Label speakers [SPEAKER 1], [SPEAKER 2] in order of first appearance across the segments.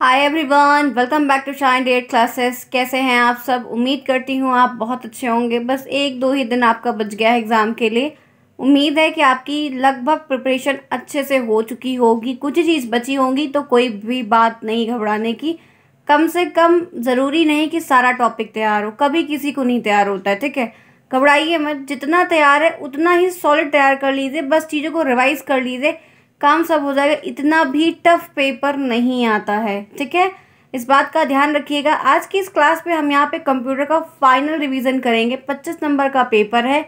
[SPEAKER 1] Hi everyone, welcome back to shine date classes. कैसे हैं आप सब? उम्मीद करती हूँ आप बहुत अच्छे होंगे। बस एक दो ही दिन आपका बच गया है एग्ज़ाम के लिए। उम्मीद है कि आपकी लगभग प्रिपरेशन अच्छे से हो चुकी होगी। कुछ ही चीज़ बची होंगी तो कोई भी बात नहीं घबराने की। कम से कम ज़रूरी नहीं कि सारा टॉपिक तैयार हो, कभी किसी को नहीं तैयार होता है, ठीक है। घबराइए मत, जितना तैयार है उतना ही सॉलिड तैयार कर लीजिए। बस चीज़ों को रिवाइज कर लीजिए, काम सब हो जाएगा। इतना भी टफ पेपर नहीं आता है, ठीक है। इस बात का ध्यान रखिएगा। आज की इस क्लास में हम यहाँ पे कंप्यूटर का फाइनल रिवीजन करेंगे। 25 नंबर का पेपर है,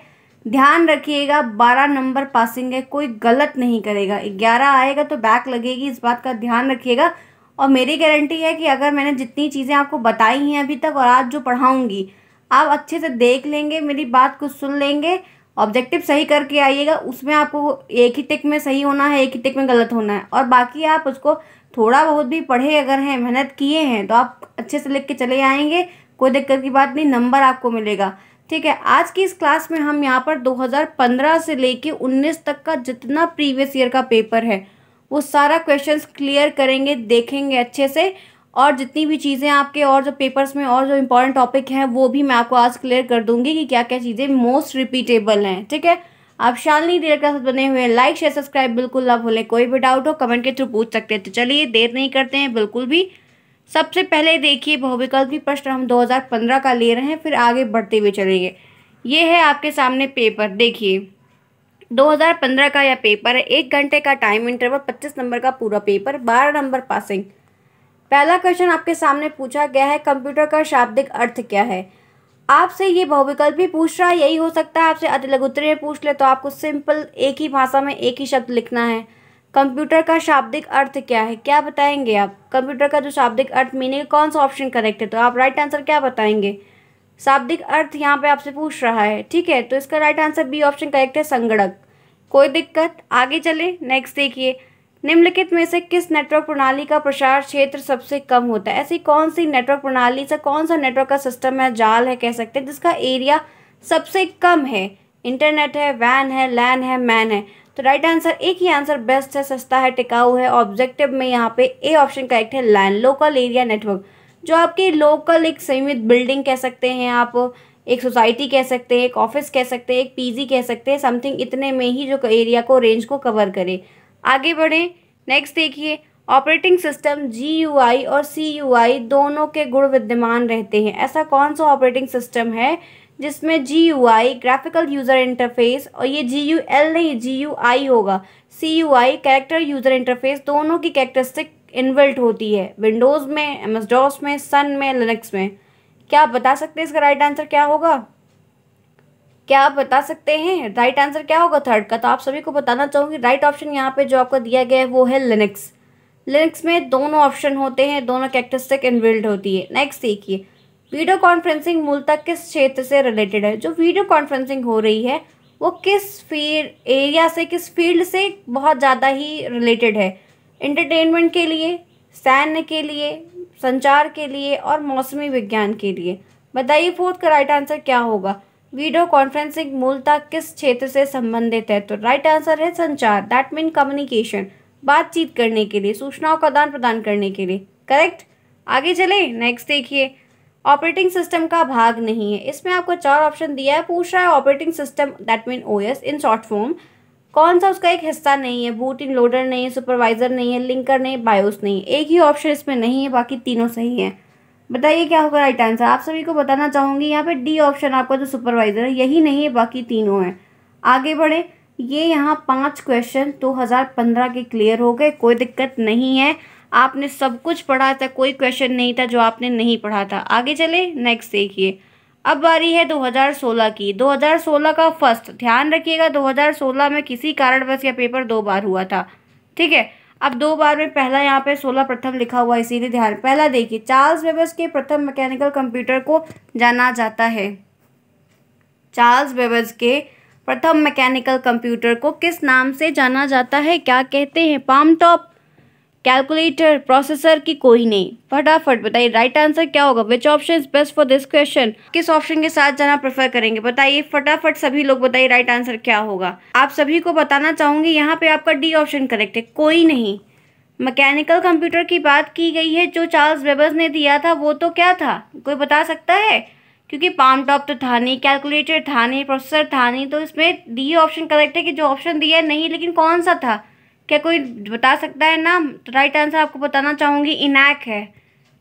[SPEAKER 1] ध्यान रखिएगा। 12 नंबर पासिंग है, कोई गलत नहीं करेगा। 11 आएगा तो बैक लगेगी, इस बात का ध्यान रखिएगा। और मेरी गारंटी है कि अगर मैंने जितनी चीज़ें आपको बताई हैं अभी तक और आज जो पढ़ाऊँगी, आप अच्छे से देख लेंगे, मेरी बात को सुन लेंगे, ऑब्जेक्टिव सही करके आइएगा। उसमें आपको एक ही टिक में सही होना है, एक ही टिक में गलत होना है। और बाकी आप उसको थोड़ा बहुत भी पढ़े अगर हैं, मेहनत किए हैं, तो आप अच्छे से लिख के चले आएंगे। कोई दिक्कत की बात नहीं, नंबर आपको मिलेगा, ठीक है। आज की इस क्लास में हम यहाँ पर 2015 से लेके 19 तक का जितना प्रीवियस ईयर का पेपर है वो सारा क्वेश्चंस क्लियर करेंगे, देखेंगे अच्छे से। और जितनी भी चीज़ें आपके और जो पेपर्स में और जो इम्पोर्टेंट टॉपिक हैं वो भी मैं आपको आज क्लियर कर दूंगी कि क्या क्या चीज़ें मोस्ट रिपीटेबल हैं, ठीक है। आप शालिनी डेयर क्लासेस बने हुए हैं, लाइक शेयर सब्सक्राइब बिल्कुल ना भूलें। कोई भी डाउट हो कमेंट के थ्रू पूछ सकते हैं। तो चलिए देर नहीं करते हैं बिल्कुल भी। सबसे पहले देखिए, बहुविकल्पी प्रश्न हम 2015 का ले रहे हैं, फिर आगे बढ़ते हुए चलेंगे। ये है आपके सामने पेपर, देखिए 2015 का यह पेपर है। 1 घंटे का टाइम इंटरवल, 25 नंबर का पूरा पेपर, 12 नंबर पासिंग। पहला क्वेश्चन आपके सामने पूछा गया है, कंप्यूटर का शाब्दिक अर्थ क्या है। आपसे ये बहुविकल्पी पूछ रहा है, यही हो सकता है आपसे अति लघुत्तरीय पूछ ले, तो आपको सिंपल एक ही भाषा में एक ही शब्द लिखना है। कंप्यूटर का शाब्दिक अर्थ क्या है, क्या बताएंगे आप? कंप्यूटर का जो शाब्दिक अर्थ मीनिंग, कौन सा ऑप्शन करेक्ट है, तो आप राइट आंसर क्या बताएंगे? शाब्दिक अर्थ यहाँ पे आपसे पूछ रहा है, ठीक है, तो इसका right answer B option correct है, संगणक। कोई दिक्कत? आगे चले, नेक्स्ट देखिए। निम्नलिखित में से किस नेटवर्क प्रणाली का प्रसार क्षेत्र सबसे कम होता है? ऐसी कौन सी नेटवर्क प्रणाली से, कौन सा नेटवर्क का सिस्टम है, जाल है कह सकते हैं, जिसका एरिया सबसे कम है? इंटरनेट है, वैन है, लैन है, मैन है? तो राइट आंसर एक ही आंसर बेस्ट है, सस्ता है, टिकाऊ है। ऑब्जेक्टिव में यहाँ पे ए ऑप्शन करेक्ट है, लैन, लोकल एरिया नेटवर्क। जो आपके लोकल एक सीमित बिल्डिंग कह सकते हैं आप, एक सोसाइटी कह सकते हैं, एक ऑफिस कह सकते हैं, एक पीजी कह सकते हैं, समथिंग इतने में ही जो एरिया को, रेंज को कवर करे। आगे बढ़ें, नेक्स्ट देखिए। ऑपरेटिंग सिस्टम GUI और CUI दोनों के गुण विद्यमान रहते हैं। ऐसा कौन सा ऑपरेटिंग सिस्टम है जिसमें GUI ग्राफिकल यूज़र इंटरफेस, और ये GUL नहीं GUI होगा, CUI कैरेक्टर यूज़र इंटरफेस, दोनों की कैरेक्टरिस्टिक इनबिल्ट होती है विंडोज़ में, MS-DOS में, सन में, लिनक्स में। क्या आप बता सकते हैं इसका राइट आंसर क्या होगा? क्या आप बता सकते हैं राइट आंसर क्या होगा थर्ड का? तो आप सभी को बताना चाहूँगी, राइट ऑप्शन यहाँ पे जो आपको दिया गया है वो है लिनक्स। लिनक्स में दोनों ऑप्शन होते हैं, दोनों कैरेक्टरिस्टिक इनबिल्ट होती है। नेक्स्ट देखिए, वीडियो कॉन्फ्रेंसिंग मूलतः किस क्षेत्र से रिलेटेड है? जो वीडियो कॉन्फ्रेंसिंग हो रही है वो किस फील्ड एरिया से, किस फील्ड से बहुत ज़्यादा ही रिलेटेड है? एंटरटेनमेंट के लिए, सैन्य के लिए, संचार के लिए और मौसमी विज्ञान के लिए। बताइए फोर्थ का राइट आंसर क्या होगा? वीडियो कॉन्फ्रेंसिंग मूलतः किस क्षेत्र से संबंधित है? तो राइट आंसर है संचार, दैट मीन कम्युनिकेशन, बातचीत करने के लिए, सूचनाओं का आदान प्रदान करने के लिए। करेक्ट? आगे चले, नेक्स्ट देखिए। ऑपरेटिंग सिस्टम का भाग नहीं है, इसमें आपको 4 ऑप्शन दिया है। पूछ रहा है operating system that mean OS in short form, कौन सा उसका एक हिस्सा नहीं है? बूट इन लोडर नहीं है, सुपरवाइजर नहीं है, लिंकर नहीं, बायोस नहीं है। एक ही ऑप्शन इसमें नहीं है, बाकी तीनों सही है। बताइए क्या होगा राइट आंसर? आप सभी को बताना चाहूँगी, यहाँ पे डी ऑप्शन आपका जो सुपरवाइजर है यही नहीं है, बाकी तीनों हैं। आगे बढ़े, ये यहाँ 5 क्वेश्चन 2015 के क्लियर हो गए, कोई दिक्कत नहीं है। आपने सब कुछ पढ़ा था, कोई क्वेश्चन नहीं था जो आपने नहीं पढ़ा था। आगे चले, नेक्स्ट देखिए। अब बारी है 2016 की। 2016 का फर्स्ट, ध्यान रखिएगा 2016 में किसी कारणवश यह पेपर 2 बार हुआ था, ठीक है। अब 2 बार में पहला यहाँ पे 16 प्रथम लिखा हुआ है, इसीलिए ध्यान। पहला देखिए, चार्ल्स बेबेज के प्रथम मैकेनिकल कंप्यूटर को जाना जाता है। चार्ल्स बेबेज के प्रथम मैकेनिकल कंप्यूटर को किस नाम से जाना जाता है? क्या कहते हैं? पाम टॉप, कैलकुलेटर, प्रोसेसर की कोई नहीं? फटाफट बताइए राइट आंसर क्या होगा? Which option is best for this question? किस ऑप्शन के साथ जाना प्रेफर करेंगे? बताइए फटाफट, सभी लोग बताइए राइट आंसर क्या होगा? आप सभी को बताना चाहूंगी, यहाँ पे आपका डी ऑप्शन करेक्ट है, कोई नहीं। मैकेनिकल कंप्यूटर की बात की गई है, जो चार्ल्स वेबर्स ने दिया था वो तो क्या था, कोई बता सकता है? क्योंकि पाम टॉप तो था नहीं, कैलकुलेटर था नहीं, प्रोसेसर था नहीं, तो इसमें डी ऑप्शन करेक्ट है कि जो ऑप्शन दिया है नहीं, लेकिन कौन सा था? क्या कोई बता सकता है नाम? तो राइट आंसर आपको बताना चाहूँगी, इनैक है,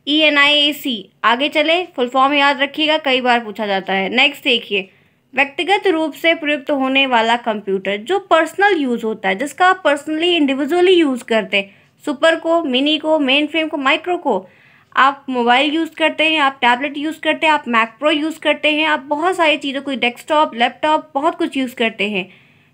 [SPEAKER 1] ENIAC। आगे चले, फुल फॉर्म याद रखिएगा, कई बार पूछा जाता है। नेक्स्ट देखिए, व्यक्तिगत रूप से प्रयुक्त होने वाला कंप्यूटर, जो पर्सनल यूज़ होता है, जिसका आप पर्सनली इंडिविजुअली यूज़ करते हैं, सुपर को, मिनी को, मेन फ्रेम को, माइक्रो को। आप मोबाइल यूज़ करते हैं, आप टैबलेट यूज़ करते हैं, आप मैक प्रो यूज़ करते हैं, आप बहुत सारी चीज़ों को, डेस्कटॉप, लैपटॉप, बहुत कुछ यूज़ करते हैं।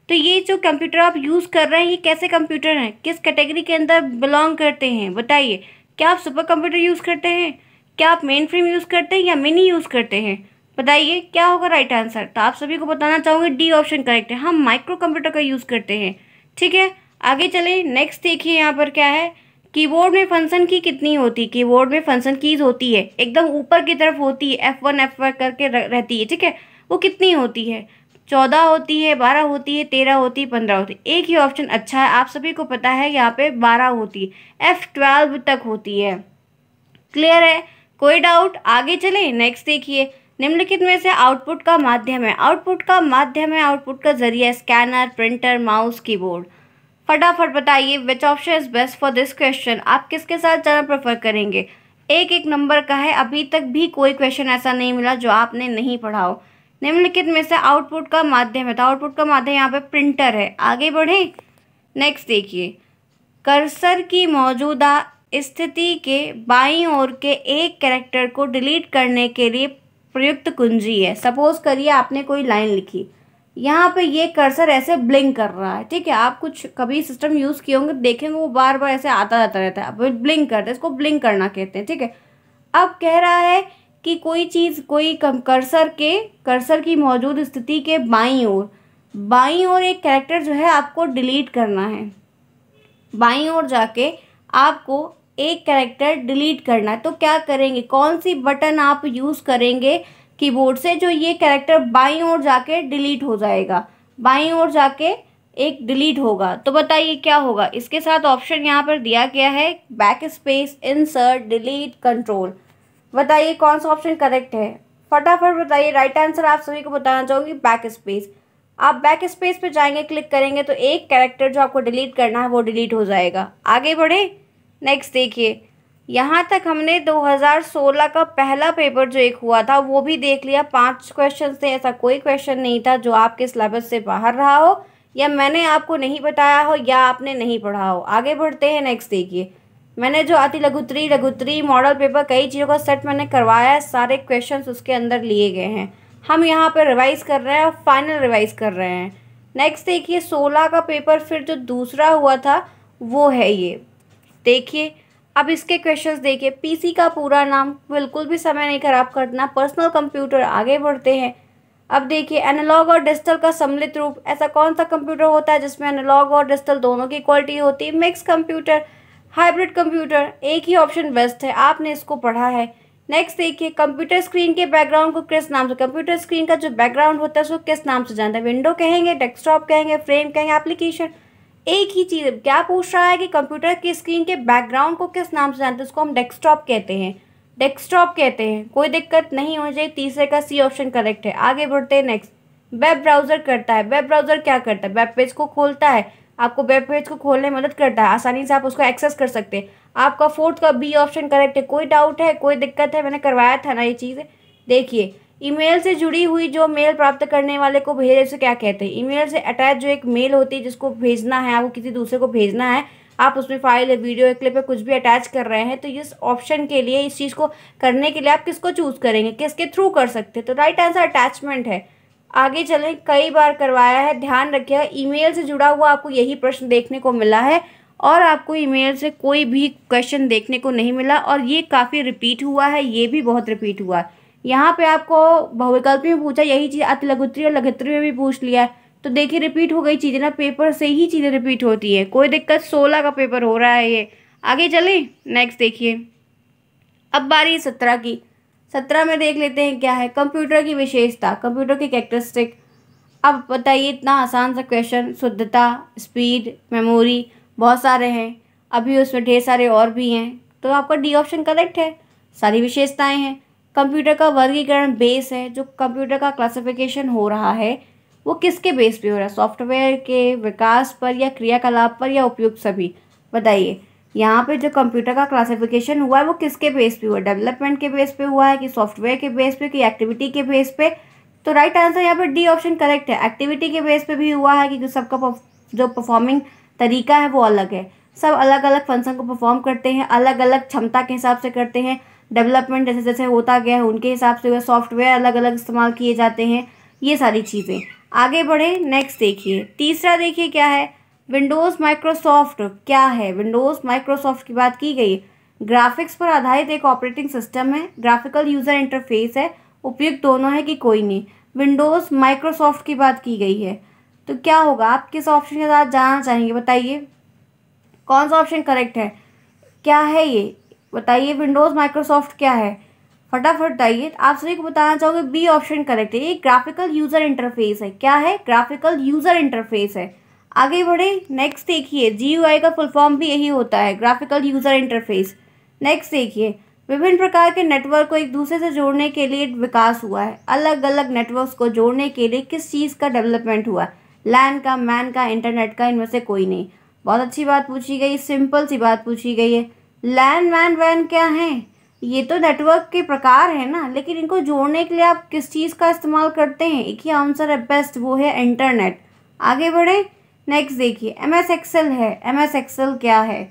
[SPEAKER 1] तो ये जो कंप्यूटर आप यूज़ कर रहे हैं, ये कैसे कंप्यूटर हैं, किस कैटेगरी के अंदर बिलोंग करते हैं, बताइए। क्या आप सुपर कंप्यूटर यूज़ करते हैं, क्या आप मेन फ्रेम यूज़ करते हैं, या मिनी यूज़ करते हैं? बताइए क्या होगा राइट आंसर। तो आप सभी को बताना चाहूँगी, डी ऑप्शन करेक्ट है, हम माइक्रो कंप्यूटर का यूज़ करते हैं। ठीक है, आगे चले। नेक्स्ट देखिए यहाँ पर क्या है, कीबोर्ड में फंक्शन की कितनी होती है? कीबोर्ड में फंक्शन कीज होती है, एकदम ऊपर की तरफ होती है, F1 F1 करके रहती है। ठीक है, वो कितनी होती है? 14 होती है, 12 होती है, 13 होती है, 15 होती है। एक ही ऑप्शन अच्छा है, आप सभी को पता है यहाँ पे 12 होती है, F12 तक होती है। क्लियर है, कोई डाउट? आगे चले। नेक्स्ट देखिए, निम्नलिखित में से आउटपुट का माध्यम है, आउटपुट का माध्यम है, आउटपुट का जरिया, स्कैनर, प्रिंटर, माउस, कीबोर्ड। फटाफट बताइए which option is best for this question. आप किसके साथ जाना प्रेफर करेंगे? एक एक नंबर का है, अभी तक भी कोई क्वेश्चन ऐसा नहीं मिला जो आपने नहीं पढ़ा हो। निम्नलिखित में से आउटपुट का माध्यम है, तो आउटपुट का माध्यम यहाँ पे प्रिंटर है। आगे बढ़े। नेक्स्ट देखिए, कर्सर की मौजूदा स्थिति के बाईं ओर के एक कैरेक्टर को डिलीट करने के लिए प्रयुक्त कुंजी है। सपोज करिए आपने कोई लाइन लिखी, यहाँ पे ये कर्सर ऐसे ब्लिंक कर रहा है। ठीक है, आप कुछ कभी सिस्टम यूज़ किए होंगे, देखेंगे वो बार बार ऐसे आता जाता रहता है, अब ब्लिंक करता है, इसको ब्लिंक करना कहते हैं। ठीक है, अब कह रहा है कि कोई चीज़, कोई कर्सर की मौजूद स्थिति के बाईं ओर एक कैरेक्टर जो है आपको डिलीट करना है। बाईं ओर जाके आपको एक कैरेक्टर डिलीट करना है, तो क्या करेंगे, कौन सी बटन आप यूज़ करेंगे कीबोर्ड से जो ये कैरेक्टर बाईं ओर जाके डिलीट हो जाएगा, बाईं ओर जाके एक डिलीट होगा? तो बताइए क्या होगा। इसके साथ ऑप्शन यहाँ पर दिया गया है, back space, insert, delete, control. बताइए कौन सा ऑप्शन करेक्ट है, फटाफट बताइए। राइट आंसर आप सभी को बताना चाहूँगी, बैक स्पेस। आप बैक स्पेस पे जाएंगे, क्लिक करेंगे तो एक कैरेक्टर जो आपको डिलीट करना है वो डिलीट हो जाएगा। आगे बढ़े। नेक्स्ट देखिए, यहाँ तक हमने 2016 का पहला पेपर जो एक हुआ था वो भी देख लिया। 5 क्वेश्चन थे, ऐसा कोई क्वेश्चन नहीं था जो आपके सिलेबस से बाहर रहा हो, या मैंने आपको नहीं बताया हो, या आपने नहीं पढ़ा हो। आगे बढ़ते हैं। नेक्स्ट देखिए, मैंने जो अति लघुत्री मॉडल पेपर, कई चीज़ों का सेट मैंने करवाया है, सारे क्वेश्चंस उसके अंदर लिए गए हैं। हम यहाँ पर रिवाइज़ कर रहे हैं और फाइनल रिवाइज़ कर रहे हैं। नेक्स्ट देखिए, 16 का पेपर फिर जो दूसरा हुआ था वो है ये। देखिए अब इसके क्वेश्चंस देखिए। पीसी का पूरा नाम, बिल्कुल भी समय नहीं खराब करना, पर्सनल कंप्यूटर। आगे बढ़ते हैं। अब देखिए, एनालॉग और डिजिटल का सम्मिलित रूप, ऐसा कौन सा कंप्यूटर होता है जिसमें एनालॉग और डिजिटल दोनों की क्वालिटी होती है? Mix computer, hybrid computer. एक ही ऑप्शन बेस्ट है, आपने इसको पढ़ा है। नेक्स्ट देखिए, कंप्यूटर स्क्रीन के बैकग्राउंड को किस नाम से, कंप्यूटर स्क्रीन का जो बैकग्राउंड होता है उसको किस नाम से जानते हैं? विंडो कहेंगे, डेस्कटॉप कहेंगे, फ्रेम कहेंगे, एप्लीकेशन। एक ही चीज़। क्या पूछ रहा है कि कंप्यूटर की स्क्रीन के बैकग्राउंड को किस नाम से जानते हैं? उसको हम डेस्कटॉप कहते हैं, डेस्कटॉप कहते हैं। कोई दिक्कत नहीं होनी चाहिए, तीसरे का सी ऑप्शन करेक्ट है। आगे बढ़ते हैं। नेक्स्ट, वेब ब्राउज़र करता है। वेब ब्राउज़र क्या करता है? वेब पेज को खोलता है, आपको वेब पेज को खोलने में मदद करता है, आसानी से आप उसको एक्सेस कर सकते हैं। आपका फोर्थ का बी ऑप्शन करेक्ट है। कोई डाउट है, कोई दिक्कत है? मैंने करवाया था ना ये चीज़। देखिए, ईमेल से जुड़ी हुई जो मेल प्राप्त करने वाले को भेजे उसे क्या कहते हैं? ईमेल से अटैच जो एक मेल होती है जिसको भेजना है, आपको किसी दूसरे को भेजना है, आप उसमें फाइल है, वीडियो है, क्लिप है, कुछ भी अटैच कर रहे हैं, तो इस ऑप्शन के लिए, इस चीज़ को करने के लिए आप किसको चूज़ करेंगे, किसके थ्रू कर सकते हैं? तो राइट आंसर अटैचमेंट है। आगे चलें, कई बार करवाया है, ध्यान रखिएगा। ईमेल से जुड़ा हुआ आपको यही प्रश्न देखने को मिला है और आपको ईमेल से कोई भी क्वेश्चन देखने को नहीं मिला, और ये काफ़ी रिपीट हुआ है, ये भी बहुत रिपीट हुआ है। यहाँ पे आपको बहुविकल्पी में पूछा, यही चीज़ अति लघुत्री और लघुत्री में भी पूछ लिया है, तो देखिए रिपीट हो गई चीज़ें ना, पेपर से ही चीज़ें रिपीट होती है। कोई दिक्कत, 16 का पेपर हो रहा है ये। आगे चले। नेक्स्ट देखिए, अब बारी 17 की। 17 में देख लेते हैं क्या है, कंप्यूटर की विशेषता, कंप्यूटर की कैरेक्टरिस्टिक। अब बताइए, इतना आसान सा क्वेश्चन, शुद्धता, स्पीड, मेमोरी, बहुत सारे हैं। अभी उसमें ढेर सारे और भी हैं, तो आपका डी ऑप्शन करेक्ट है। सारी विशेषताएं हैं। कंप्यूटर का वर्गीकरण बेस है, जो कंप्यूटर का क्लासिफिकेशन हो रहा है वो किसके बेस पे हो रहा है? सॉफ्टवेयर के विकास पर या क्रियाकलाप पर या उपयुक्त सभी? बताइए, यहाँ पे जो कंप्यूटर का क्लासिफिकेशन हुआ है वो किसके बेस पे हुआ है? डेवलपमेंट के बेस पे हुआ है कि सॉफ्टवेयर के बेस पे कि एक्टिविटी के बेस पे? तो राइट आंसर यहाँ पर डी ऑप्शन करेक्ट है। एक्टिविटी के बेस पे भी हुआ है क्योंकि सबका जो परफॉर्मिंग तरीका है वो अलग है। सब अलग अलग फंक्शन को परफॉर्म करते हैं, अलग अलग क्षमता के हिसाब से करते हैं। डेवलपमेंट जैसे जैसे होता गया है उनके हिसाब से सॉफ्टवेयर अलग अलग इस्तेमाल किए जाते हैं। ये सारी चीज़ें। आगे बढ़े, नेक्स्ट देखिए, तीसरा देखिए क्या है? विंडोज़ माइक्रोसॉफ्ट क्या है? विंडोज़ माइक्रोसॉफ्ट की बात की गई। ग्राफिक्स पर आधारित एक ऑपरेटिंग सिस्टम है, ग्राफिकल यूज़र इंटरफेस है, उपयुक्त दोनों है कि कोई नहीं? विंडोज़ माइक्रोसॉफ्ट की बात की गई है, तो क्या होगा? आप किस ऑप्शन के साथ जाना चाहेंगे? बताइए कौन सा ऑप्शन करेक्ट है? क्या है ये? बताइए विंडोज़ माइक्रोसॉफ्ट क्या है? फटाफट बताइए। आप सभी को बताना चाहोगे बी ऑप्शन करेक्ट है। ये ग्राफिकल यूज़र इंटरफेस है। क्या है? ग्राफिकल यूज़र इंटरफेस है। आगे बढ़े, नेक्स्ट देखिए, जीयूआई का फुल फॉर्म भी यही होता है, ग्राफिकल यूज़र इंटरफेस। नेक्स्ट देखिए, विभिन्न प्रकार के नेटवर्क को एक दूसरे से जोड़ने के लिए विकास हुआ है। अलग अलग नेटवर्क्स को जोड़ने के लिए किस चीज़ का डेवलपमेंट हुआ? लैन का, मैन का, इंटरनेट का, इनमें से कोई नहीं। बहुत अच्छी बात पूछी गई, सिंपल सी बात पूछी गई है। लैन, मैन, वैन क्या है? ये तो नेटवर्क के प्रकार है ना, लेकिन इनको जोड़ने के लिए आप किस चीज़ का इस्तेमाल करते हैं? एक ही आंसर है बेस्ट, वो है इंटरनेट। आगे बढ़े, नेक्स्ट देखिए, एम एस एक्सेल है। एम एस एक्सेल क्या है?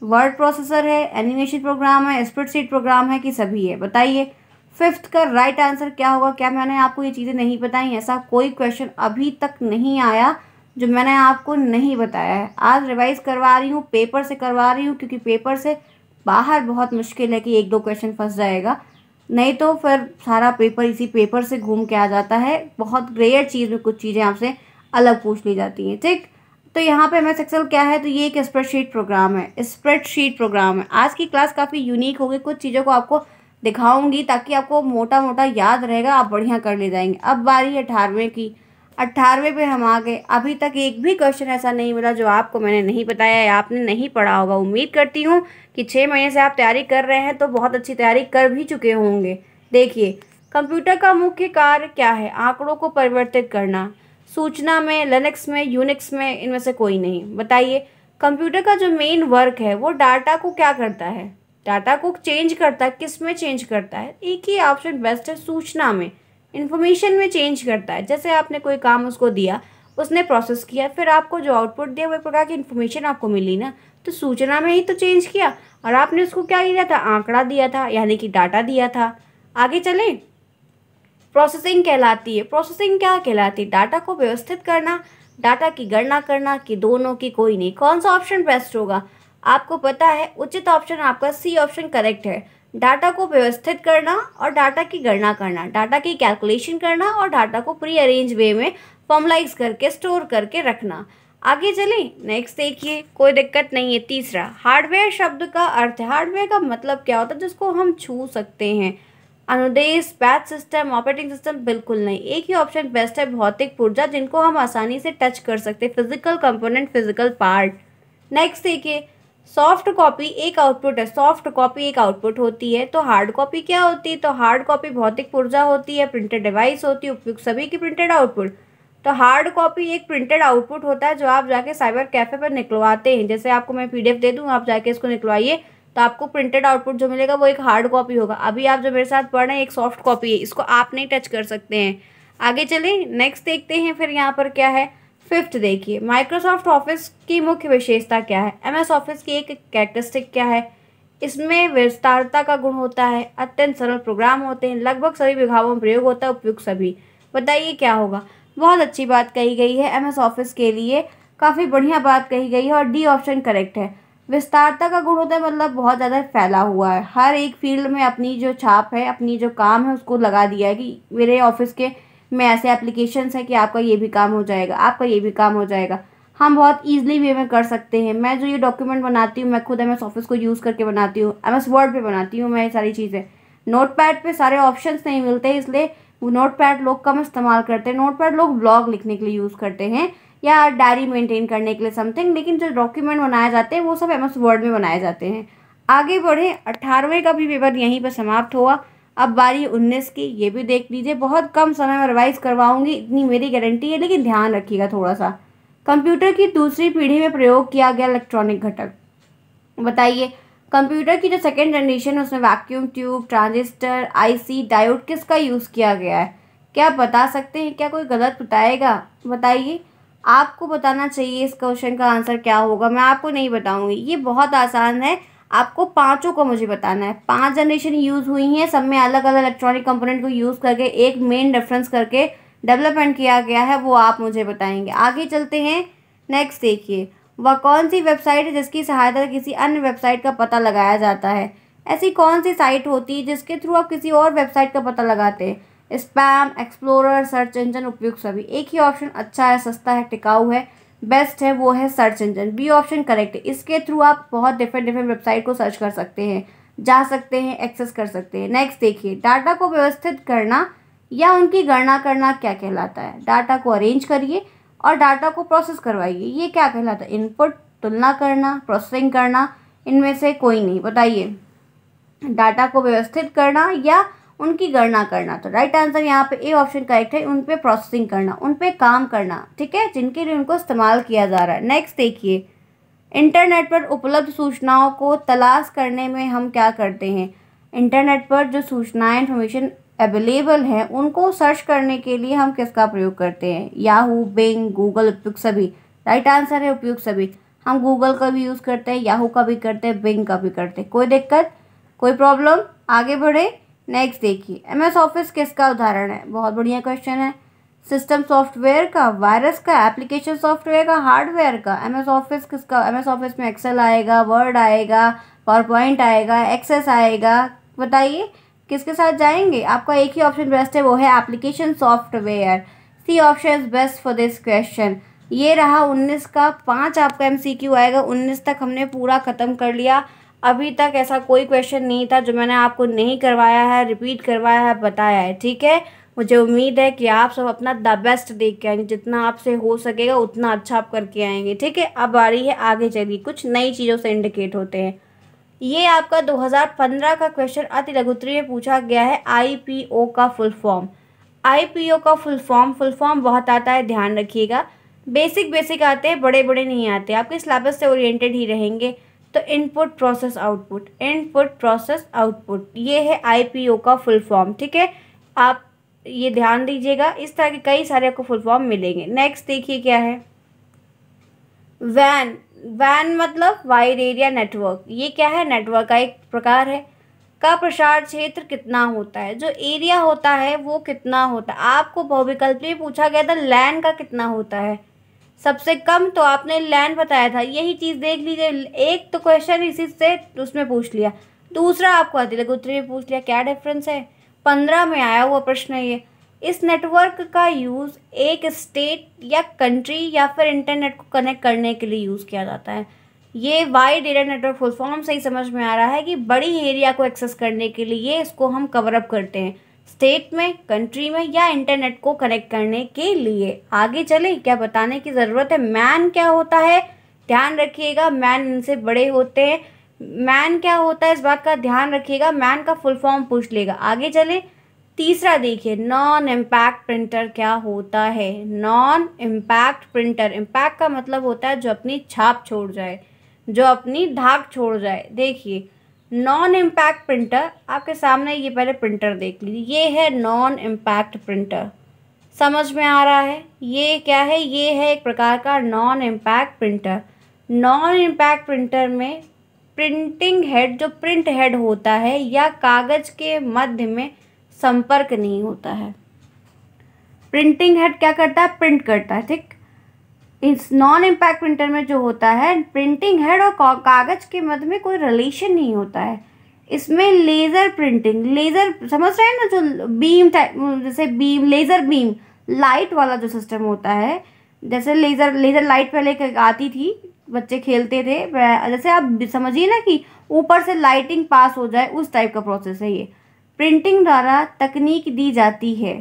[SPEAKER 1] वर्ड प्रोसेसर है, एनिमेशन प्रोग्राम है, स्प्रेडशीट प्रोग्राम है कि सभी है? बताइए फिफ्थ का राइट आंसर क्या होगा? क्या मैंने आपको ये चीज़ें नहीं बताई? ऐसा कोई क्वेश्चन अभी तक नहीं आया जो मैंने आपको नहीं बताया है। आज रिवाइज करवा रही हूँ, पेपर से करवा रही हूँ, क्योंकि पेपर से बाहर बहुत मुश्किल है कि एक दो क्वेश्चन फंस जाएगा, नहीं तो फिर सारा पेपर इसी पेपर से घूम के आ जाता है। बहुत रेयर चीज़ में कुछ चीज़ें आपसे अलग पूछ ली जाती हैं, ठीक। तो यहाँ पे एमएस एक्सेल क्या है? तो ये एक स्प्रेडशीट प्रोग्राम है, स्प्रेडशीट प्रोग्राम है। आज की क्लास काफ़ी यूनिक होगी, कुछ चीज़ों को आपको दिखाऊंगी ताकि आपको मोटा मोटा याद रहेगा, आप बढ़िया कर ले जाएंगे। अब बारी है 18वें की। 18वें पे हम आ गए। अभी तक एक भी क्वेश्चन ऐसा नहीं मिला जो आपको मैंने नहीं बताया या आपने नहीं पढ़ा होगा। उम्मीद करती हूँ कि 6 महीने से आप तैयारी कर रहे हैं तो बहुत अच्छी तैयारी कर भी चुके होंगे। देखिए, कंप्यूटर का मुख्य कार्य क्या है? आंकड़ों को परिवर्तित करना। सूचना में, लिनक्स में, यूनिक्स में, इनमें से कोई नहीं? बताइए, कंप्यूटर का जो मेन वर्क है वो डाटा को क्या करता है? डाटा को चेंज करता है। किस में चेंज करता है? एक ही ऑप्शन बेस्ट है, सूचना में, इन्फॉर्मेशन में चेंज करता है। जैसे आपने कोई काम उसको दिया, उसने प्रोसेस किया, फिर आपको जो आउटपुट दिया वो एक प्रकार की इन्फॉर्मेशन आपको मिली ना, तो सूचना में ही तो चेंज किया। और आपने उसको क्या दिया था? आंकड़ा दिया था, यानी कि डाटा दिया था। आगे चलें, प्रोसेसिंग कहलाती है। प्रोसेसिंग क्या कहलाती है? डाटा को व्यवस्थित करना, डाटा की गणना करना, कि दोनों की कोई नहीं? कौन सा ऑप्शन बेस्ट होगा? आपको पता है उचित ऑप्शन आपका सी ऑप्शन करेक्ट है। डाटा को व्यवस्थित करना और डाटा की गणना करना, डाटा की कैलकुलेशन करना और डाटा को प्री अरेंज वे में फॉर्मलाइज करके स्टोर करके रखना। आगे चलें, नेक्स्ट देखिए, कोई दिक्कत नहीं है। तीसरा, हार्डवेयर शब्द का अर्थ है। हार्डवेयर का मतलब क्या होता है? जिसको हम छू सकते हैं। अनुदेश, बैच सिस्टम, ऑपरेटिंग सिस्टम, बिल्कुल नहीं। एक ही ऑप्शन बेस्ट है, भौतिक पुर्जा, जिनको हम आसानी से टच कर सकते हैं, physical component, physical part. Next देखिए, सॉफ्ट कॉपी एक आउटपुट है। सॉफ्ट कॉपी एक आउटपुट होती है। तो हार्ड कॉपी क्या होती है? तो हार्ड कॉपी भौतिक पुर्जा होती है, प्रिंटेड डिवाइस होती है, उपयुक्त सभी की प्रिंटेड आउटपुट। तो हार्ड कॉपी एक प्रिंटेड आउटपुट होता है जो आप जाके साइबर कैफे पर निकलवाते हैं। जैसे आपको मैं पीडीएफ दे दूँ, आप जाके इसको निकलवाइए, तो आपको प्रिंटेड आउटपुट जो मिलेगा वो एक हार्ड कॉपी होगा। अभी आप जो मेरे साथ पढ़ रहे हैं एक सॉफ्ट कॉपी है, इसको आप नहीं टच कर सकते हैं। आगे चलें, नेक्स्ट देखते हैं फिर यहाँ पर क्या है। फिफ्थ देखिए, माइक्रोसॉफ्ट ऑफिस की मुख्य विशेषता क्या है? एमएस ऑफिस की एक कैरेक्टरिस्टिक क्या है? इसमें विस्तारता का गुण होता है, अत्यंत सरल प्रोग्राम होते हैं, लगभग सभी विभागों में प्रयोग होता है, उपयुक्त सभी। बताइए क्या होगा? बहुत अच्छी बात कही गई है एमएस ऑफिस के लिए, काफ़ी बढ़िया बात कही गई है और डी ऑप्शन करेक्ट है। विस्तारता का गुण होता है, मतलब बहुत ज़्यादा फैला हुआ है, हर एक फील्ड में अपनी जो छाप है, अपनी जो काम है उसको लगा दिया है कि मेरे ऑफिस के में ऐसे एप्लीकेशंस है कि आपका ये भी काम हो जाएगा, आपका ये भी काम हो जाएगा। हम बहुत ईजिली वे में कर सकते हैं। मैं जो ये डॉक्यूमेंट बनाती हूँ, मैं खुद एमएस ऑफिस को यूज़ करके बनाती हूँ, एमएस वर्ड पे बनाती हूँ मैं ये सारी चीज़ें। नोटपैड पे सारे ऑप्शंस नहीं मिलते, इसलिए नोटपैड लोग कम इस्तेमाल करते हैं। नोटपैड लोग ब्लॉग लिखने के लिए यूज़ करते हैं, या डायरी मेंटेन करने के लिए समथिंग, लेकिन जो डॉक्यूमेंट बनाए जाते हैं वो सब MS वर्ड में बनाए जाते हैं। आगे बढ़े, 18वें का भी पेपर यहीं पर समाप्त हुआ। अब बारी 19 की, ये भी देख लीजिए। बहुत कम समय में रिवाइज करवाऊंगी, इतनी मेरी गारंटी है, लेकिन ध्यान रखिएगा थोड़ा सा। कंप्यूटर की दूसरी पीढ़ी में प्रयोग किया गया इलेक्ट्रॉनिक घटक, बताइए। कंप्यूटर की जो सेकेंड जनरेशन है उसमें vacuum tube, transistor, IC, diode किसका यूज़ किया गया है? क्या आप बता सकते हैं? क्या कोई गलत बताएगा? बताइए, आपको बताना चाहिए इस क्वेश्चन का आंसर क्या होगा। मैं आपको नहीं बताऊंगी, ये बहुत आसान है। आपको पांचों को मुझे बताना है। 5 जनरेशन यूज़ हुई हैं, सब में अलग अलग इलेक्ट्रॉनिक कंपोनेंट को यूज़ करके एक मेन रेफरेंस करके डेवलपमेंट किया गया है, वो आप मुझे बताएंगे। आगे चलते हैं। नेक्स्ट देखिए, वह कौन सी वेबसाइट है जिसकी सहायता से किसी अन्य वेबसाइट का पता लगाया जाता है? ऐसी कौन सी साइट होती है जिसके थ्रू आप किसी और वेबसाइट का पता लगाते हैं? स्पैम, एक्सप्लोरर, सर्च इंजन, उपयुक्त सभी। एक ही ऑप्शन अच्छा है, सस्ता है, टिकाऊ है, बेस्ट है, वो है search engine. B option correct है। इसके थ्रू आप बहुत डिफरेंट वेबसाइट को सर्च कर सकते हैं, जा सकते हैं, एक्सेस कर सकते हैं। नेक्स्ट देखिए, डाटा को व्यवस्थित करना या उनकी गणना करना क्या कहलाता है? डाटा को अरेंज करिए और डाटा को प्रोसेस करवाइए, ये क्या कहलाता है? इनपुट, तुलना करना, प्रोसेसिंग करना, इनमें से कोई नहीं। बताइए, डाटा को व्यवस्थित करना या उनकी गणना करना। तो राइट आंसर यहाँ पे ए ऑप्शन करेक्ट है, उन पे प्रोसेसिंग करना, उन पे काम करना, ठीक है, जिनके लिए उनको इस्तेमाल किया जा रहा है। नेक्स्ट देखिए, इंटरनेट पर उपलब्ध सूचनाओं को तलाश करने में हम क्या करते हैं? इंटरनेट पर जो सूचनाएं, इन्फॉर्मेशन अवेलेबल है, उनको सर्च करने के लिए हम किसका प्रयोग करते हैं? याहू, बिंग, गूगल, उपयुक्त सभी। राइट आंसर है उपयुक्त सभी। हम गूगल का भी यूज़ करते हैं, याहू का भी करते हैं, बिंग का भी करते हैं। कोई दिक्कत, कोई प्रॉब्लम? आगे बढ़े। नेक्स्ट देखिए, MS ऑफिस किसका उदाहरण है? बहुत बढ़िया क्वेश्चन है। सिस्टम सॉफ्टवेयर का, वायरस का, एप्लीकेशन सॉफ्टवेयर का, हार्डवेयर का? MS ऑफिस किसका? MS ऑफिस में एक्सेल आएगा, वर्ड आएगा, पावर पॉइंट आएगा, एक्सेस आएगा। बताइए किसके साथ जाएंगे? आपका एक ही ऑप्शन बेस्ट है, वो है application software. C option is best for this question. ये रहा 19 का। 5 आपका MCQ आएगा। 19 तक हमने पूरा ख़त्म कर लिया। अभी तक ऐसा कोई क्वेश्चन नहीं था जो मैंने आपको नहीं करवाया है, रिपीट करवाया है, बताया है, ठीक है। मुझे उम्मीद है कि आप सब अपना द बेस्ट देख के आएंगे, जितना आपसे हो सकेगा उतना अच्छा आप करके आएंगे, ठीक है। अब आ रही है आगे, चलिए कुछ नई चीज़ों से इंडिकेट होते हैं। ये आपका 2015 का क्वेश्चन अति लघुत्तरीय में पूछा गया है। IPO का फुल फॉर्म। IPO का फुल फॉर्म बहुत आता है, ध्यान रखिएगा। बेसिक आते हैं, बड़े बड़े नहीं आते। आपके सिलेबस से ओरिएंटेड ही रहेंगे। तो input process output, input process output, ये है IPO का फुल फॉर्म, ठीक है। आप ये ध्यान दीजिएगा, इस तरह के कई सारे आपको फुल फॉर्म मिलेंगे। नेक्स्ट देखिए क्या है। वैन मतलब वाइड एरिया नेटवर्क। ये क्या है? नेटवर्क का एक प्रकार है। का प्रसार क्षेत्र कितना होता है? जो एरिया होता है वो कितना होता है? आपको बहुविकल्प में पूछा गया था लैन का कितना होता है सबसे कम, तो आपने लैन बताया था। यही चीज़ देख लीजिए, एक तो क्वेश्चन इसी से उसमें पूछ लिया, दूसरा आपको अति लघुत्तरीय में पूछ लिया। क्या डिफरेंस है? 15 में आया हुआ प्रश्न है ये। इस नेटवर्क का यूज़ एक स्टेट या कंट्री या फिर इंटरनेट को कनेक्ट करने के लिए यूज़ किया जाता है। ये wide area network full form से ही समझ में आ रहा है कि बड़ी एरिया को एक्सेस करने के लिए इसको हम कवर अप करते हैं, स्टेट में, कंट्री में या इंटरनेट को कनेक्ट करने के लिए। आगे चले, क्या बताने की ज़रूरत है? मैन क्या होता है? ध्यान रखिएगा, मैन इनसे बड़े होते हैं। मैन क्या होता है इस बात का ध्यान रखिएगा, मैन का फुल फॉर्म पूछ लेगा। आगे चले, तीसरा देखिए, नॉन इम्पैक्ट प्रिंटर क्या होता है? नॉन इम्पैक्ट प्रिंटर, इम्पैक्ट का मतलब होता है जो अपनी छाप छोड़ जाए, जो अपनी धाक छोड़ जाए। देखिए नॉन इम्पैक्ट प्रिंटर आपके सामने, ये पहले प्रिंटर देख लीजिए, ये है नॉन इम्पैक्ट प्रिंटर। समझ में आ रहा है? ये क्या है? ये है एक प्रकार का non impact printer. Non impact printer में प्रिंटिंग हेड, जो प्रिंट हेड होता है या कागज़ के मध्य में संपर्क नहीं होता है। प्रिंटिंग हेड क्या करता है? प्रिंट करता है, ठीक। इस नॉन इम्पैक्ट प्रिंटर में जो होता है, प्रिंटिंग हेड और कागज़ के मध्य में कोई रिलेशन नहीं होता है। इसमें लेज़र प्रिंटिंग, लेज़र समझ रहे हैं ना, जो बीम टाइप, जैसे बीम, लेज़र बीम, लाइट वाला जो सिस्टम होता है, जैसे लेज़र लाइट पहले आती थी, बच्चे खेलते थे, जैसे आप समझिए ना कि ऊपर से लाइटिंग पास हो जाए, उस टाइप का प्रोसेस है ये। प्रिंटिंग द्वारा तकनीक दी जाती है।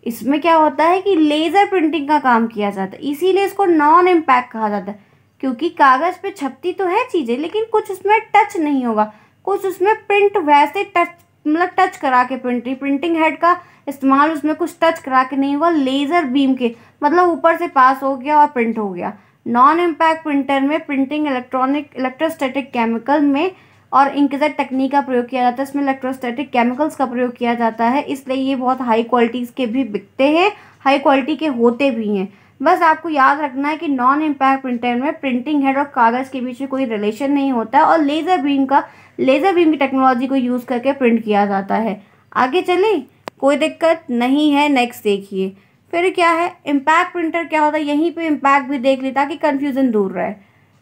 [SPEAKER 1] इसमें क्या होता है कि लेज़र प्रिंटिंग का काम किया जाता है, इसीलिए इसको नॉन इम्पैक्ट कहा जाता है। क्योंकि कागज़ पे छपती तो है चीज़ें, लेकिन कुछ उसमें टच नहीं होगा, कुछ उसमें प्रिंट वैसे टच करा के प्रिंटिंग हेड का इस्तेमाल उसमें कुछ टच करा के नहीं हुआ, लेज़र बीम के मतलब ऊपर से पास हो गया और प्रिंट हो गया। नॉन इम्पैक्ट प्रिंटर में प्रिंटिंग इलेक्ट्रोस्टैटिक केमिकल में और इंकजेट तकनीक का प्रयोग किया जाता है। इसमें इलेक्ट्रोस्टैटिक केमिकल्स का प्रयोग किया जाता है, इसलिए ये बहुत हाई क्वालिटीज़ के भी बिकते हैं, हाई क्वालिटी के होते भी हैं। बस आपको याद रखना है कि नॉन इम्पैक्ट प्रिंटर में प्रिंटिंग हेड और कागज़ के बीच में कोई रिलेशन नहीं होता है और लेज़र बीम की टेक्नोलॉजी को यूज़ करके प्रिंट किया जाता है। आगे चले, कोई दिक्कत नहीं है। नेक्स्ट देखिए, फिर क्या है इम्पैक्ट प्रिंटर क्या होता है, यहीं पे इम्पैक्ट भी देख ली ताकि कन्फ्यूज़न दूर रहे।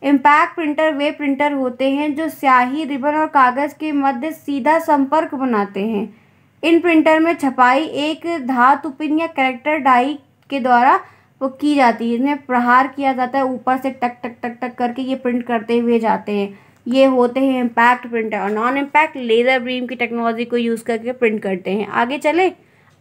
[SPEAKER 1] इम्पैक्ट प्रिंटर वे प्रिंटर होते हैं जो स्याही, रिबन और कागज़ के मध्य सीधा संपर्क बनाते हैं। इन प्रिंटर में छपाई एक धातु पिन या कैरेक्टर डाई के द्वारा वो की जाती है। इनमें प्रहार किया जाता है, ऊपर से टक टक टक टक करके ये प्रिंट करते हुए जाते हैं। ये होते हैं इम्पैक्ट प्रिंटर। और नॉन इम्पैक्ट लेज़र बीम की टेक्नोलॉजी को यूज़ करके प्रिंट करते हैं। आगे चले,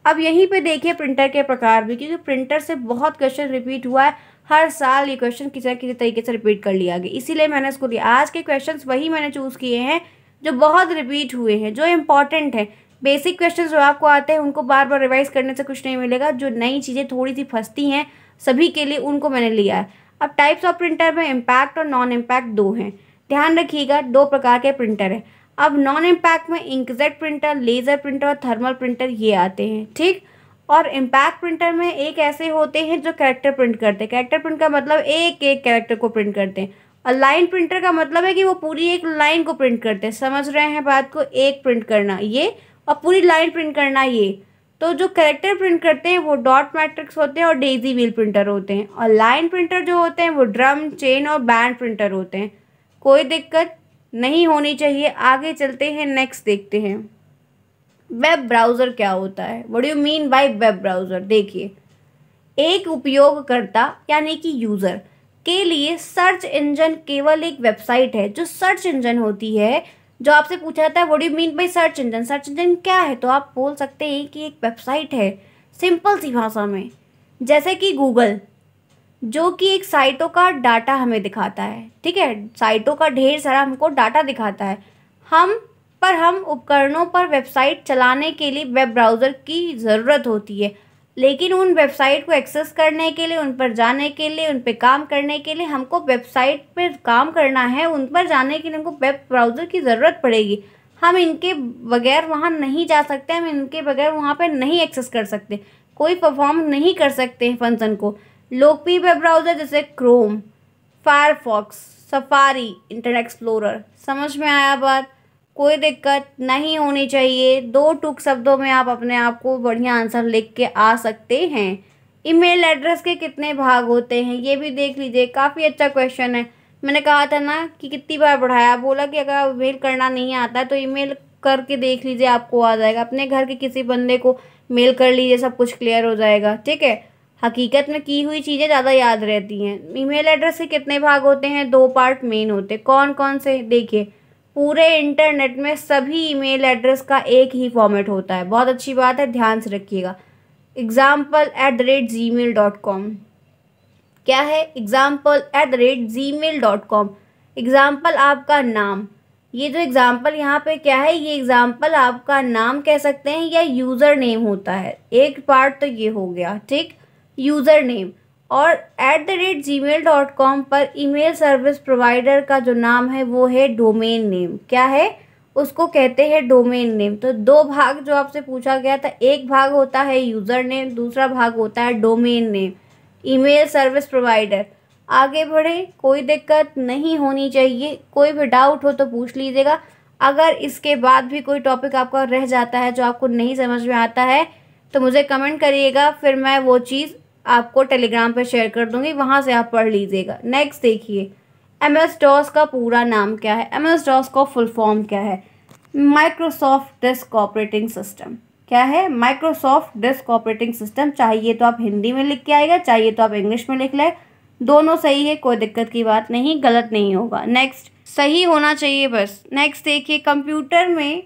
[SPEAKER 1] अब यहीं पे देखिए प्रिंटर के प्रकार भी, क्योंकि प्रिंटर से बहुत क्वेश्चन रिपीट हुआ है, हर साल ये क्वेश्चन किसी न किसी तरीके से रिपीट कर लिया गया, इसीलिए मैंने इसको लिया। आज के क्वेश्चंस वही मैंने चूज़ किए हैं जो बहुत रिपीट हुए हैं, जो इंपॉर्टेंट है। बेसिक क्वेश्चन जो आपको आते हैं उनको बार बार रिवाइज करने से कुछ नहीं मिलेगा, जो नई चीज़ें थोड़ी सी फंसती हैं सभी के लिए उनको मैंने लिया है। अब टाइप्स ऑफ प्रिंटर में इम्पैक्ट और नॉन इम्पैक्ट दो हैं, ध्यान रखिएगा, दो प्रकार के प्रिंटर हैं। अब नॉन इम्पैक्ट में इंकजेट प्रिंटर, लेज़र प्रिंटर और थर्मल प्रिंटर ये आते हैं, ठीक। और इम्पैक्ट प्रिंटर में एक ऐसे होते हैं जो कैरेक्टर प्रिंट करते हैं। कैरेक्टर प्रिंट का मतलब एक एक कैरेक्टर को प्रिंट करते हैं। और लाइन प्रिंटर का मतलब है कि वो पूरी एक लाइन को प्रिंट करते हैं। समझ रहे हैं बात को, एक प्रिंट करना ये और पूरी लाइन प्रिंट करना ये। तो जो कैरेक्टर प्रिंट करते हैं वो डॉट मैट्रिक्स होते हैं और डेजी व्हील प्रिंटर होते हैं। और लाइन प्रिंटर जो होते हैं वो ड्रम, चेन और बैंड प्रिंटर होते हैं। कोई दिक्कत नहीं होनी चाहिए। आगे चलते हैं, नेक्स्ट देखते हैं वेब ब्राउज़र क्या होता है। What do you mean by web browser. देखिए, एक उपयोगकर्ता यानी कि यूज़र के लिए सर्च इंजन केवल एक वेबसाइट है। जो सर्च इंजन होती है, जो आपसे पूछा जाता है what do you mean by search engine, search engine क्या है, तो आप बोल सकते हैं कि एक वेबसाइट है, सिंपल सी भाषा में। जैसे कि गूगल, जो कि एक साइटों का डाटा हमें दिखाता है, ठीक है, साइटों का ढेर सारा हमको डाटा दिखाता है। हम उपकरणों पर वेबसाइट चलाने के लिए वेब ब्राउज़र की ज़रूरत होती है, लेकिन उन वेबसाइट को एक्सेस करने के लिए, उन पर जाने के लिए, उन पर काम करने के लिए हमको वेबसाइट पर काम करना है, उन पर जाने के लिए हमको वेब ब्राउज़र की ज़रूरत पड़ेगी। हम इनके बगैर वहाँ नहीं जा सकते, हम इनके बगैर वहाँ पर नहीं एक्सेस कर सकते, कोई परफॉर्म नहीं कर सकते हैं फंक्शन को। लोकप्रिय वेब ब्राउज़र जैसे Chrome, Firefox, safari, internet explorer. समझ में आया बात, कोई दिक्कत नहीं होनी चाहिए। दो टूक शब्दों में आप अपने आप को बढ़िया आंसर लिख के आ सकते हैं। ईमेल एड्रेस के कितने भाग होते हैं, ये भी देख लीजिए, काफ़ी अच्छा क्वेश्चन है। मैंने कहा था ना कि कितनी बार बढ़ाया, बोला कि अगर मेल करना नहीं आता है तो ईमेल करके देख लीजिए, आपको आ जाएगा। अपने घर के किसी बंदे को मेल कर लीजिए, सब कुछ क्लियर हो जाएगा, ठीक है। हकीकत में की हुई चीज़ें ज़्यादा याद रहती हैं। ईमेल एड्रेस के कितने भाग होते हैं, दो पार्ट मेन होते हैं। कौन कौन से, देखिए, पूरे इंटरनेट में सभी ईमेल एड्रेस का एक ही फॉर्मेट होता है। बहुत अच्छी बात है, ध्यान से रखिएगा। example@gmail.com क्या है, example@gmail.com। एग्जाम्पल आपका नाम, ये जो एग्जाम्पल यहाँ पे क्या है, ये एग्जाम्पल आपका नाम कह सकते हैं या यूज़र नेम होता है। एक पार्ट तो ये हो गया, ठीक, यूज़र नेम। और @gmail.com पर ईमेल सर्विस प्रोवाइडर का जो नाम है वो है डोमेन नेम। क्या है, उसको कहते हैं डोमेन नेम। तो दो भाग जो आपसे पूछा गया था, एक भाग होता है यूज़र नेम, दूसरा भाग होता है domain name, email service provider. आगे बढ़े, कोई दिक्कत नहीं होनी चाहिए। कोई भी डाउट हो तो पूछ लीजिएगा। अगर इसके बाद भी कोई टॉपिक आपका रह जाता है जो आपको नहीं समझ में आता है तो मुझे कमेंट करिएगा, फिर मैं वो चीज़ आपको टेलीग्राम पर शेयर कर दूंगी, वहाँ से आप पढ़ लीजिएगा। नेक्स्ट देखिए, MS-DOS का पूरा नाम क्या है। MS-DOS का फुल फॉर्म क्या है, माइक्रोसॉफ्ट डिस्क ऑपरेटिंग सिस्टम। क्या है, माइक्रोसॉफ्ट डिस्क ऑपरेटिंग सिस्टम। चाहिए तो आप हिंदी में लिख के आएगा, चाहिए तो आप इंग्लिश में लिख लें, दोनों सही है, कोई दिक्कत की बात नहीं, गलत नहीं होगा। नेक्स्ट, सही होना चाहिए बस। नेक्स्ट देखिए, कंप्यूटर में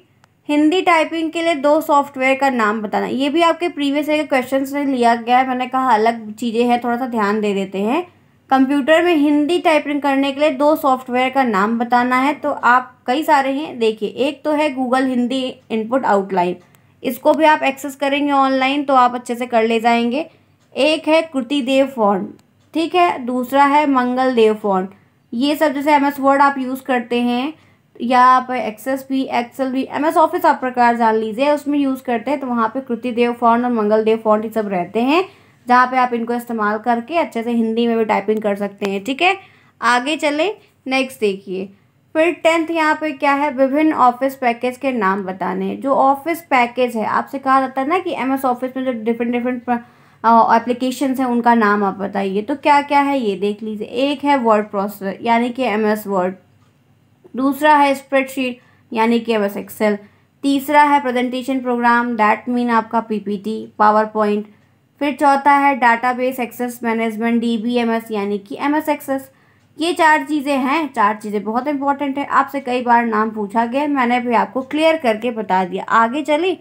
[SPEAKER 1] हिंदी टाइपिंग के लिए 2 सॉफ्टवेयर का नाम बताना। ये भी आपके प्रीवियस ईयर के क्वेश्चन से लिया गया है। मैंने कहा अलग चीज़ें हैं, थोड़ा सा ध्यान दे देते हैं। कंप्यूटर में हिंदी टाइपिंग करने के लिए 2 सॉफ्टवेयर का नाम बताना है। तो आप कई सारे हैं, देखिए एक तो है गूगल हिंदी इनपुट आउटलाइन, इसको भी आप एक्सेस करेंगे ऑनलाइन तो आप अच्छे से कर ले जाएंगे। एक है कृतिदेव फॉन्ट, ठीक है। दूसरा है मंगल देव फॉन्ट। ये सब जैसे MS वर्ड आप यूज़ करते हैं या आप एक्सेल भी MS ऑफिस आप प्रकार जान लीजिए उसमें यूज़ करते हैं, तो वहाँ पे कृतिदेव फॉन्ट और मंगल देव फॉन्ट ये सब रहते हैं, जहाँ पे आप इनको इस्तेमाल करके अच्छे से हिंदी में भी टाइपिंग कर सकते हैं, ठीक है। आगे चले, नेक्स्ट देखिए। फिर 10th यहाँ पे क्या है, विभिन्न ऑफिस पैकेज के नाम बताने हैं। जो ऑफिस पैकेज है, आपसे कहा जाता है ना कि MS ऑफिस में जो डिफरेंट एप्लीकेशंस हैं उनका नाम आप बताइए, तो क्या क्या है ये देख लीजिए। एक है वर्ड प्रोसेसर यानी कि MS वर्ड, दूसरा है स्प्रेडशीट यानी कि MS एक्सेल, तीसरा है प्रेजेंटेशन प्रोग्राम दैट मीन आपका PPT पावर पॉइंट, फिर चौथा है डाटाबेस एक्सेस मैनेजमेंट DBMS यानी कि MS एक्सेस। ये 4 चीज़ें हैं, 4 चीज़ें बहुत इंपॉर्टेंट है, आपसे कई बार नाम पूछा गया, मैंने भी आपको क्लियर करके बता दिया। आगे चलिए,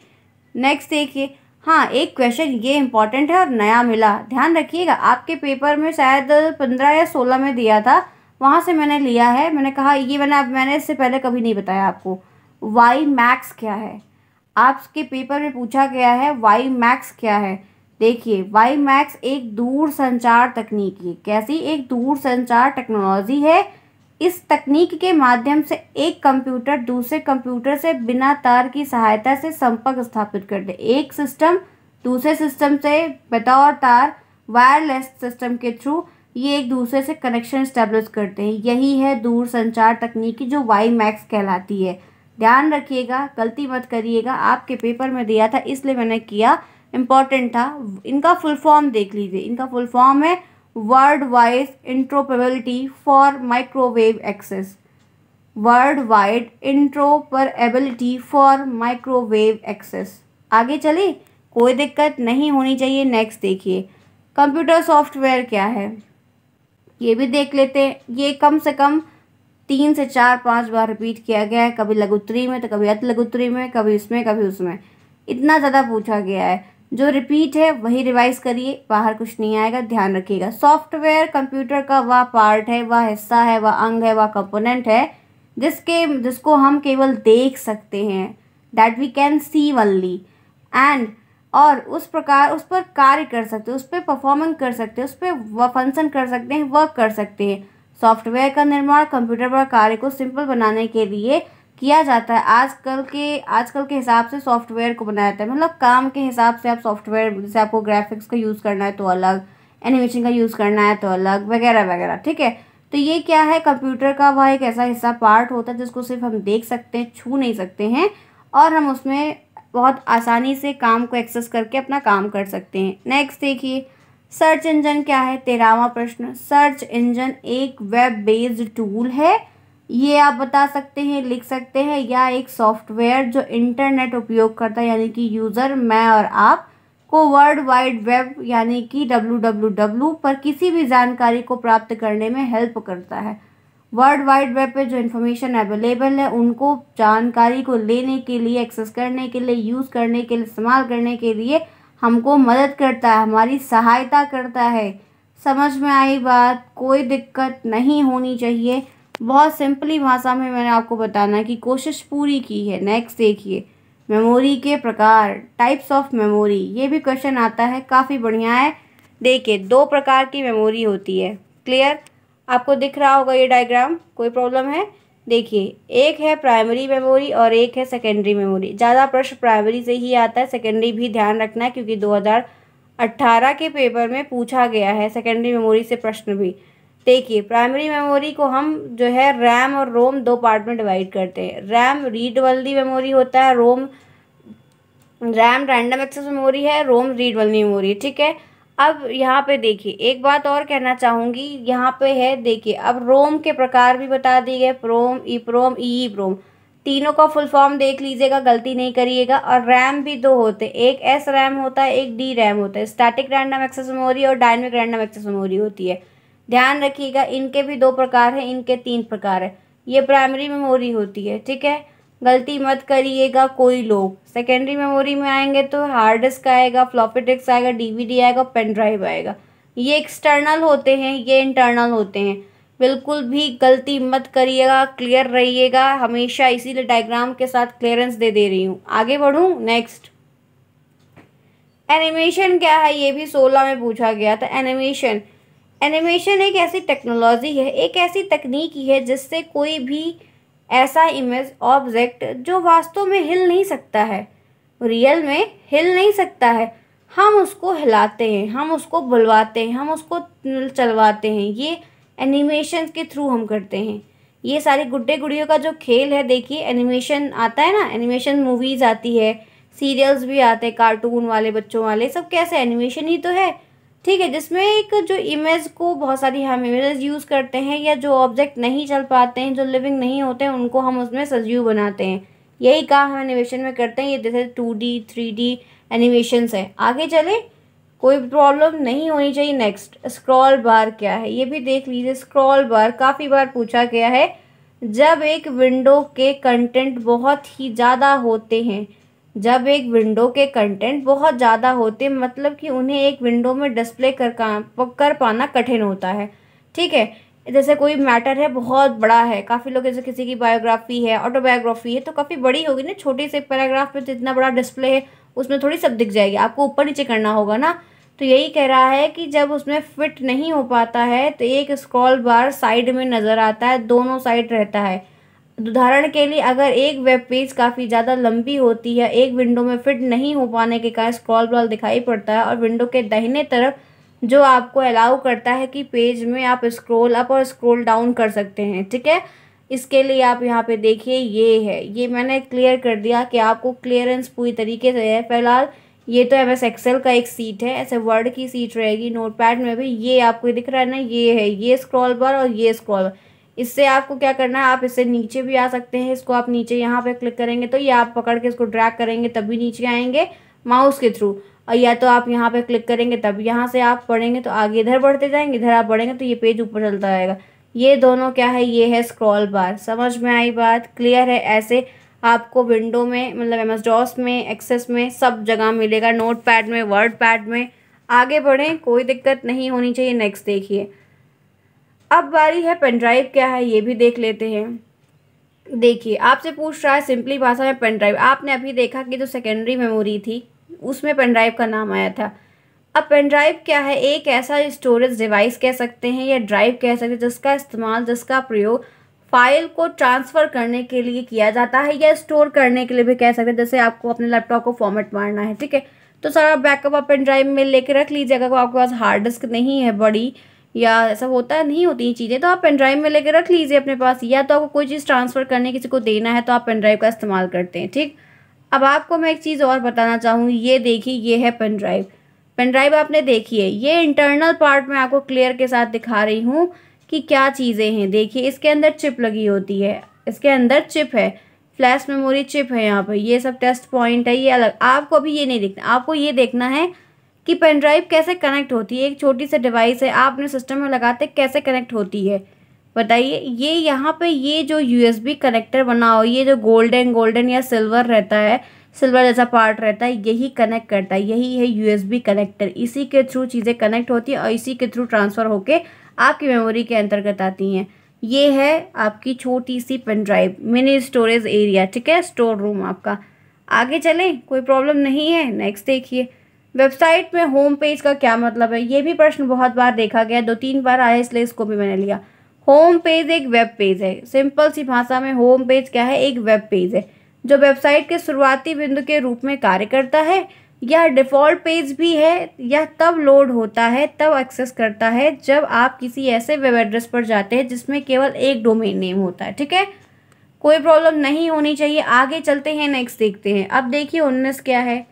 [SPEAKER 1] नेक्स्ट देखिए। हाँ, एक क्वेश्चन ये इंपॉर्टेंट है और नया मिला, ध्यान रखिएगा। आपके पेपर में शायद 15 या 16 में दिया था, वहाँ से मैंने लिया है। मैंने कहा ये मैंने इससे पहले कभी नहीं बताया आपको। वाई मैक्स क्या है, आपके पेपर में पूछा गया है वाई मैक्स क्या है। देखिए वाई मैक्स एक दूर संचार तकनीक है। कैसी? एक दूर संचार टेक्नोलॉजी है। इस तकनीक के माध्यम से एक कंप्यूटर दूसरे कंप्यूटर से बिना तार की सहायता से संपर्क स्थापित करते। एक सिस्टम दूसरे सिस्टम से बतौर तार वायरलेस सिस्टम के थ्रू ये एक दूसरे से कनेक्शन स्टैब्लिश करते हैं। यही है दूर संचार तकनीकी जो वाई मैक्स कहलाती है। ध्यान रखिएगा, गलती मत करिएगा, आपके पेपर में दिया था इसलिए मैंने किया, इम्पॉर्टेंट था। इनका फुल फॉर्म देख लीजिए, इनका फुल फॉर्म है world wide interoperability for microwave access. World wide interoperability for microwave access. आगे चलिए, कोई दिक्कत नहीं होनी चाहिए। नेक्स्ट देखिए, कंप्यूटर सॉफ्टवेयर क्या है ये भी देख लेते हैं। ये कम से कम 3 से 4-5 बार रिपीट किया गया है, कभी लघुत्तरी में तो कभी अति लघुत्तरी में, कभी इसमें कभी उसमें, इतना ज़्यादा पूछा गया है। जो रिपीट है वही रिवाइज करिए, बाहर कुछ नहीं आएगा, ध्यान रखिएगा। सॉफ्टवेयर कंप्यूटर का वह पार्ट है, वह हिस्सा है, वह अंग है, वह कंपोनेंट है जिसको हम केवल देख सकते हैं, that we can see only, and और उस पर कार्य कर सकते हैं, उस पर परफॉर्मेंस कर सकते हैं, उस पर फंक्शन कर सकते हैं, वर्क कर सकते हैं। सॉफ्टवेयर का निर्माण कंप्यूटर पर कार्य को सिंपल बनाने के लिए किया जाता है। आजकल के हिसाब से सॉफ्टवेयर को बनाया जाता है, मतलब काम के हिसाब से आप सॉफ्टवेयर, जैसे आपको ग्राफिक्स का यूज़ करना है तो अलग, एनिमेशन का यूज़ करना है तो अलग, वगैरह वगैरह, ठीक है। तो ये क्या है, कंप्यूटर का वह एक ऐसा हिस्सा पार्ट होता है जिसको सिर्फ हम देख सकते हैं, छू नहीं सकते हैं, और हम उसमें बहुत आसानी से काम को एक्सेस करके अपना काम कर सकते हैं। नेक्स्ट देखिए, सर्च इंजन क्या है, 13वां प्रश्न। सर्च इंजन एक वेब बेस्ड टूल है, ये आप बता सकते हैं, लिख सकते हैं, या एक सॉफ्टवेयर जो इंटरनेट उपयोग करता है, यानी कि यूज़र, मैं और आप को वर्ल्ड वाइड वेब यानी कि www पर किसी भी जानकारी को प्राप्त करने में हेल्प करता है। वर्ल्ड वाइड वेब पे जो इन्फॉर्मेशन अवेलेबल है उनको जानकारी को लेने के लिए, एक्सेस करने के लिए, यूज़ करने के लिए, इस्तेमाल करने के लिए हमको मदद करता है, हमारी सहायता करता है। समझ में आई बात? कोई दिक्कत नहीं होनी चाहिए। बहुत सिंपली भाषा में मैंने आपको बताना की कोशिश पूरी की है। नेक्स्ट देखिए, मेमोरी के प्रकार, टाइप्स ऑफ मेमोरी, ये भी क्वेश्चन आता है, काफ़ी बढ़िया है। देखिए 2 प्रकार की मेमोरी होती है, क्लियर? आपको दिख रहा होगा ये डायग्राम, कोई प्रॉब्लम है? देखिए, एक है प्राइमरी मेमोरी और एक है सेकेंडरी मेमोरी। ज़्यादा प्रश्न प्राइमरी से ही आता है, सेकेंडरी भी ध्यान रखना है क्योंकि 2018 के पेपर में पूछा गया है सेकेंडरी मेमोरी से प्रश्न भी। देखिए, प्राइमरी मेमोरी को हम जो है रैम और रोम 2 पार्ट में डिवाइड करते हैं। रैम रीड वाली मेमोरी होता है, रैम रैंडम एक्सेस मेमोरी है, रोम रीड वाली मेमोरी, ठीक है। अब यहाँ पे देखिए, एक बात और कहना चाहूँगी, यहाँ पे है देखिए, अब रोम के प्रकार भी बता दिए गए, प्रोम, ईप्रोम, ईईप्रोम, तीनों का फुल फॉर्म देख लीजिएगा, गलती नहीं करिएगा। और रैम भी 2 होते हैं, एक एस रैम होता है, एक डी रैम होता है। स्टैटिक रैंडम एक्सेस मेमोरी और डायनेमिक रैंडम एक्सेस मेमोरी होती है। ध्यान रखिएगा, इनके भी 2 प्रकार हैं, इनके 3 प्रकार है। ये प्राइमरी मेमोरी होती है, ठीक है। गलती मत करिएगा कोई लोग। सेकेंडरी मेमोरी में आएंगे तो हार्ड डिस्क आएगा, फ्लॉपी डिस्क आएगा, डीवीडी आएगा, पेन ड्राइव आएगा। ये एक्सटर्नल होते हैं, ये इंटरनल होते हैं। बिल्कुल भी गलती मत करिएगा, क्लियर रहिएगा हमेशा, इसीलिए डायग्राम के साथ क्लियरेंस दे रही हूँ। आगे बढ़ूँ, नेक्स्ट एनिमेशन क्या है, ये भी 16 में पूछा गया था। एनिमेशन एक ऐसी टेक्नोलॉजी है, एक ऐसी तकनीक है जिससे कोई भी ऐसा इमेज ऑब्जेक्ट जो वास्तव में हिल नहीं सकता है, रियल में हिल नहीं सकता है, हम उसको हिलाते हैं, हम उसको बुलवाते हैं, हम उसको चलवाते हैं। ये एनिमेशन के थ्रू हम करते हैं। ये सारी गुड्डे गुड़ियों का जो खेल है, देखिए एनिमेशन आता है ना, एनिमेशन मूवीज़ आती है, सीरियल्स भी आते हैं, कार्टून वाले, बच्चों वाले, सब कैसे एनिमेशन ही तो है। ठीक है, जिसमें एक जो इमेज को बहुत सारी हम इमेज यूज़ करते हैं, या जो ऑब्जेक्ट नहीं चल पाते हैं, जो लिविंग नहीं होते हैं, उनको हम उसमें सजीव बनाते हैं। यही काम हम एनिमेशन में करते हैं। ये जैसे 2D 3D एनिमेशंस है। आगे चले, कोई प्रॉब्लम नहीं होनी चाहिए। नेक्स्ट, स्क्रॉल बार क्या है ये भी देख लीजिए। स्क्रॉल बार काफ़ी बार पूछा गया है। जब एक विंडो के कंटेंट बहुत ही ज़्यादा होते हैं, जब एक विंडो के कंटेंट बहुत ज़्यादा होते हैं, मतलब कि उन्हें एक विंडो में डिस्प्ले कर पाना कठिन होता है। ठीक है, जैसे कोई मैटर है, बहुत बड़ा है, काफ़ी लोग, जैसे किसी की बायोग्राफी है, ऑटोबायोग्राफी है, तो काफ़ी बड़ी होगी ना, छोटे से पैराग्राफ में तो इतना बड़ा डिस्प्ले है, उसमें थोड़ी सब दिख जाएगी, आपको ऊपर नीचे करना होगा ना। तो यही कह रहा है कि जब उसमें फिट नहीं हो पाता है तो एक स्क्रॉल बार साइड में नज़र आता है, दोनों साइड रहता है। उदाहरण के लिए, अगर एक वेब पेज काफ़ी ज़्यादा लंबी होती है, एक विंडो में फिट नहीं हो पाने के कारण स्क्रॉल बार दिखाई पड़ता है, और विंडो के दाहिने तरफ जो आपको अलाउ करता है कि पेज में आप स्क्रॉल अप और स्क्रॉल डाउन कर सकते हैं। ठीक है, इसके लिए आप यहाँ पे देखिए, ये है, ये मैंने क्लियर कर दिया कि आपको क्लियरेंस पूरी तरीके से है। फिलहाल ये तो MS एक्सेल का एक सीट है, ऐसे वर्ड की सीट रहेगी, नोटपैड में भी ये आपको दिख रहा है ना, ये है, ये स्क्रॉल बार और ये स्क्रॉल बार। इससे आपको क्या करना है, आप इससे नीचे भी आ सकते हैं। इसको आप नीचे यहाँ पे क्लिक करेंगे तो ये आप पकड़ के इसको ड्रैग करेंगे तब भी नीचे आएंगे माउस के थ्रू, और या तो आप यहाँ पे क्लिक करेंगे तब यहाँ से आप पढ़ेंगे तो आगे इधर बढ़ते जाएंगे, इधर आप बढ़ेंगे तो ये पेज ऊपर चलता जाएगा। ये दोनों क्या है, ये है स्क्रॉल बार। समझ में आई बात, क्लियर है? ऐसे आपको विंडो में, मतलब MS DOS में, एक्सेस में, सब जगह मिलेगा, नोट पैड में, वर्ड पैड में। आगे बढ़ें, कोई दिक्कत नहीं होनी चाहिए। नेक्स्ट देखिए, अब बारी है पेन ड्राइव क्या है ये भी देख लेते हैं। देखिए, आपसे पूछ रहा है सिंपली भाषा में पेन ड्राइव। आपने अभी देखा कि जो सेकेंडरी मेमोरी थी उसमें पेन ड्राइव का नाम आया था। अब पेन ड्राइव क्या है, एक ऐसा स्टोरेज डिवाइस कह सकते हैं या ड्राइव कह सकते हैं जिसका इस्तेमाल, जिसका प्रयोग फाइल को ट्रांसफ़र करने के लिए किया जाता है, या स्टोर करने के लिए भी कह सकते हैं। जैसे आपको अपने लैपटॉप को फॉर्मेट मारना है, ठीक है, तो सारा बैकअप आप पेन ड्राइव में लेके रख लीजिए। अगर आपके पास हार्ड डिस्क नहीं है बड़ी, या ऐसा होता है, नहीं होती ये चीज़ें, तो आप पेन ड्राइव में लेके रख लीजिए अपने पास। या तो आपको कोई चीज़ ट्रांसफ़र करने, किसी को देना है, तो आप पेन ड्राइव का इस्तेमाल करते हैं। ठीक, अब आपको मैं एक चीज़ और बताना चाहूँगी। ये देखिए, ये है पेन ड्राइव। पेन ड्राइव आपने देखी है, ये इंटरनल पार्ट में आपको क्लियर के साथ दिखा रही हूँ कि क्या चीज़ें हैं। देखिए, इसके अंदर चिप लगी होती है, इसके अंदर चिप है, फ्लैश मेमोरी चिप है यहाँ पर, ये सब टेस्ट पॉइंट है, ये अलग। आपको अभी ये नहीं देखना, आपको ये देखना है कि पेन ड्राइव कैसे कनेक्ट होती है। एक छोटी सी डिवाइस है, आप अपने सिस्टम में लगाते कैसे कनेक्ट होती है, बताइए। ये यहाँ पे ये जो USB कनेक्टर बना हो, ये जो गोल्डन या सिल्वर रहता है, सिल्वर जैसा पार्ट रहता है, यही कनेक्ट करता है, यही है USB कनेक्टर। इसी के थ्रू चीज़ें कनेक्ट होती हैं और इसी के थ्रू ट्रांसफ़र होके आपकी मेमोरी के अंतर्गत आती हैं। ये है आपकी छोटी सी pen drive, mini storage area, ठीक है, स्टोर रूम आपका। आगे चलें, कोई प्रॉब्लम नहीं है। नेक्स्ट देखिए, वेबसाइट में होम पेज का क्या मतलब है। ये भी प्रश्न बहुत बार देखा गया, 2-3 बार आया, इसलिए इसको भी मैंने लिया। होम पेज एक वेब पेज है। सिंपल सी भाषा में होम पेज क्या है, एक वेब पेज है जो वेबसाइट के शुरुआती बिंदु के रूप में कार्य करता है। यह डिफ़ॉल्ट पेज भी है। यह तब लोड होता है, तब एक्सेस करता है जब आप किसी ऐसे वेब एड्रेस पर जाते हैं जिसमें केवल एक डोमेन नेम होता है। ठीक है, कोई प्रॉब्लम नहीं होनी चाहिए। आगे चलते हैं, नेक्स्ट देखते हैं। अब देखिए 19 क्या है।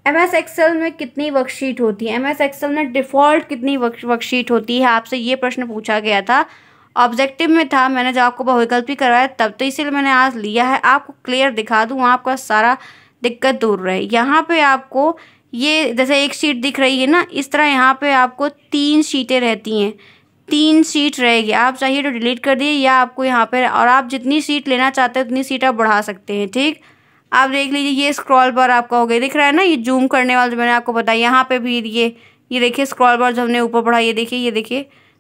[SPEAKER 1] MS एक्सेल में कितनी वर्कशीट होती है, MS एक्सेल में डिफ़ॉल्ट कितनी वर्कशीट होती है, आपसे ये प्रश्न पूछा गया था। ऑब्जेक्टिव में था, मैंने जब आपको बहुविकल्पी करवाया तब, तो इसीलिए मैंने आज लिया है, आपको क्लियर दिखा दूँ, आपका सारा दिक्कत दूर रहे। यहाँ पे आपको ये जैसे एक शीट दिख रही है ना, इस तरह यहाँ पे आपको 3 शीटें रहती हैं। 3 सीट रहेगी। आप चाहिए तो डिलीट कर दिए या आपको यहाँ पर, और आप जितनी सीट लेना चाहते हैं उतनी सीट आप बढ़ा सकते हैं। ठीक, आप देख लीजिए ये स्क्रॉल बार आपका हो गया, दिख रहा है ना, ये जूम करने वाला जो मैंने आपको बताया। यहाँ पे भी ये देखिए स्क्रॉल बार जो हमने ऊपर बढ़ा, ये देखिए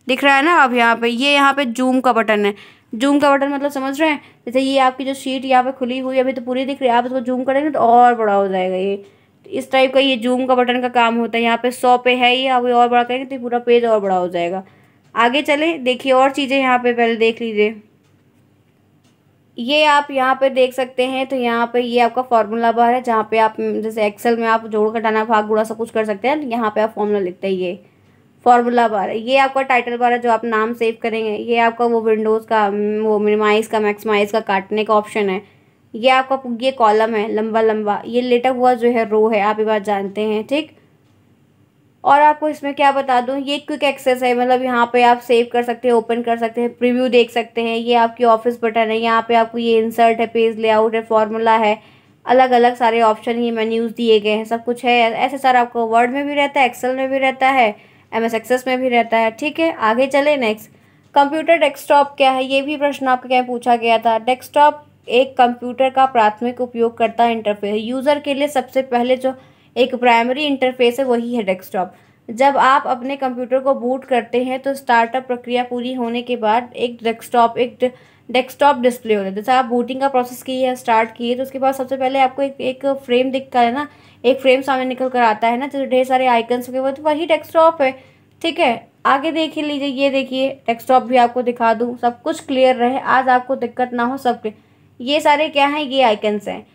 [SPEAKER 1] दिख रहा है ना। अब यहाँ पे जूम का बटन है। जूम का बटन मतलब समझ रहे हैं, जैसे ये आपकी जो शीट यहाँ पे खुली हुई है अभी तो पूरी दिख रही है, आप इसको जूम करेंगे तो और बड़ा हो जाएगा। ये इस टाइप का ये जूम का बटन का काम होता है। यहाँ पे 100 पे है ये, आप और बड़ा करेंगे तो पूरा पेज और बड़ा हो जाएगा। आगे चले, देखिए और चीज़ें यहाँ पे पहले देख लीजिए। ये आप यहाँ पे देख सकते हैं, तो यहाँ पे ये आपका फार्मूला बार है, जहाँ पे आप जैसे एक्सेल में आप जोड़ घटाना भाग गुणा सब कुछ कर सकते हैं। यहाँ पे आप फॉर्मूला लिखते हैं, ये फार्मूला बार है। ये आपका टाइटल बार है जो आप नाम सेव करेंगे। ये आपका वो विंडोज़ का वो मिनिमाइज़ का मैक्सिमाइज़ का काटने का ऑप्शन है। ये आपका ये कॉलम है लंबा लंबा, ये लेटा हुआ जो है रो है, आप ये बात जानते हैं। ठीक, और आपको इसमें क्या बता दूं, ये क्विक एक्सेस है, मतलब यहाँ पे आप सेव कर सकते हैं, ओपन कर सकते हैं, प्रीव्यू देख सकते हैं। ये आपकी ऑफिस बटन है, यहाँ पे आपको ये इंसर्ट है, पेज लेआउट है, फॉर्मूला है, अलग अलग सारे ऑप्शन, ये मेन्यूज़ दिए गए हैं, सब कुछ है। ऐसे सारा आपको वर्ड में भी रहता है, एक्सेल में भी रहता है, MS एक्सेस में भी रहता है। ठीक है, आगे चले नेक्स्ट। कंप्यूटर डेस्कटॉप क्या है, ये भी प्रश्न आपका क्या पूछा गया था। डेस्कटॉप एक कंप्यूटर का प्राथमिक उपयोगकर्ता इंटरफेस है। यूज़र के लिए सबसे पहले जो एक प्राइमरी इंटरफेस है वही है डेस्कटॉप। जब आप अपने कंप्यूटर को बूट करते हैं तो स्टार्टअप प्रक्रिया पूरी होने के बाद एक डेस्कटॉप डिस्प्ले होता है। जैसे आप बूटिंग का प्रोसेस किए, स्टार्ट किए, तो उसके बाद सबसे पहले आपको एक फ्रेम दिखता है ना, एक फ्रेम सामने निकल कर आता है ना, तो ढेर सारे आइकन्स के बाद वही डेस्कटॉप है। ठीक है, आगे देख लीजिए, ये देखिए डेस्कटॉप भी आपको दिखा दूँ, सब कुछ क्लियर रहे, आज आपको दिक्कत ना हो, सब ये सारे क्या हैं, ये आइकन्स हैं,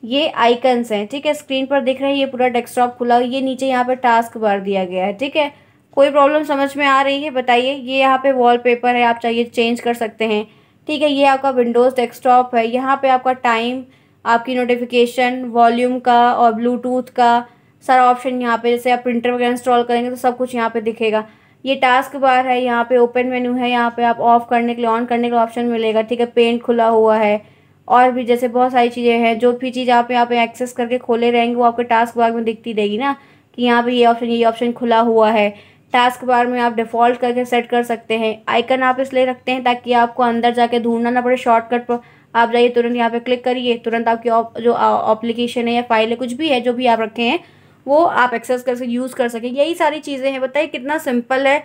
[SPEAKER 1] ये आइकन्स हैं। ठीक है, स्क्रीन पर दिख रहे हैं, ये पूरा डेस्कटॉप खुला, ये नीचे यहाँ पे टास्क बार दिया गया है। ठीक है, कोई प्रॉब्लम समझ में आ रही है बताइए। ये यहाँ पे वॉलपेपर है, आप चाहिए चेंज कर सकते हैं। ठीक है, ये आपका विंडोज़ डेस्कटॉप है, यहाँ पे आपका टाइम, आपकी नोटिफिकेशन, वॉल्यूम का और ब्लूटूथ का सारा ऑप्शन यहाँ पे, जैसे आप प्रिंटर वगैरह इंस्टॉल करेंगे तो सब कुछ यहाँ पे दिखेगा। ये टास्क बार है, यहाँ पे ओपन मेन्यू है, यहाँ पे आप ऑफ करने के लिए, ऑन करने का ऑप्शन मिलेगा। ठीक है, पेंट खुला हुआ है, और भी जैसे बहुत सारी चीज़ें हैं, जो भी चीज़ आप यहाँ पे एक्सेस करके खोले रहेंगे वो आपके टास्क बार में दिखती रहेगी ना, कि यहाँ पे ये ऑप्शन खुला हुआ है। टास्क बार में आप डिफ़ॉल्ट करके सेट कर सकते हैं। आइकन आप इसलिए रखते हैं ताकि आपको अंदर जाके ढूंढना ना पड़े, शॉर्टकट पर आप जाइए, तुरंत यहाँ पे क्लिक करिए, तुरंत आपकी जो एप्लीकेशन है या फाइल है, कुछ भी है जो भी आप रखे हैं वो आप एक्सेस कर यूज़ कर सकें। यही सारी चीज़ें हैं। बताइए कितना सिंपल है।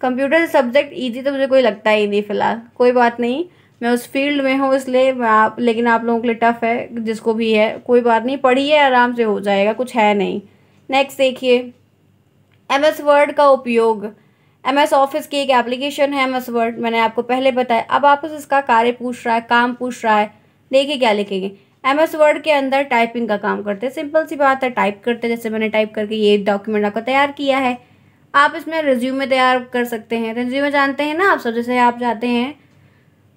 [SPEAKER 1] कंप्यूटर सब्जेक्ट ईजी तो मुझे कोई लगता ही नहीं फ़िलहाल, कोई बात नहीं, मैं उस फील्ड में हूँ इसलिए लेकिन आप लोगों के लिए टफ़ है, जिसको भी है कोई बात नहीं, पढ़िए आराम से हो जाएगा, कुछ है नहीं। नेक्स्ट देखिए, MS वर्ड का उपयोग। MS ऑफिस की एक एप्लीकेशन है MS वर्ड, मैंने आपको पहले बताया। अब आपसे इसका कार्य पूछ रहा है, काम पूछ रहा है, देखिए क्या लिखेंगे। MS वर्ड के अंदर टाइपिंग का काम करते हैं, सिंपल सी बात है, टाइप करते हैं। जैसे मैंने टाइप करके ये डॉक्यूमेंट आपका तैयार किया है। आप इसमें रिज्यूमे तैयार कर सकते हैं। रिज्यूमे जानते हैं ना आप सब, जैसे आप जाते हैं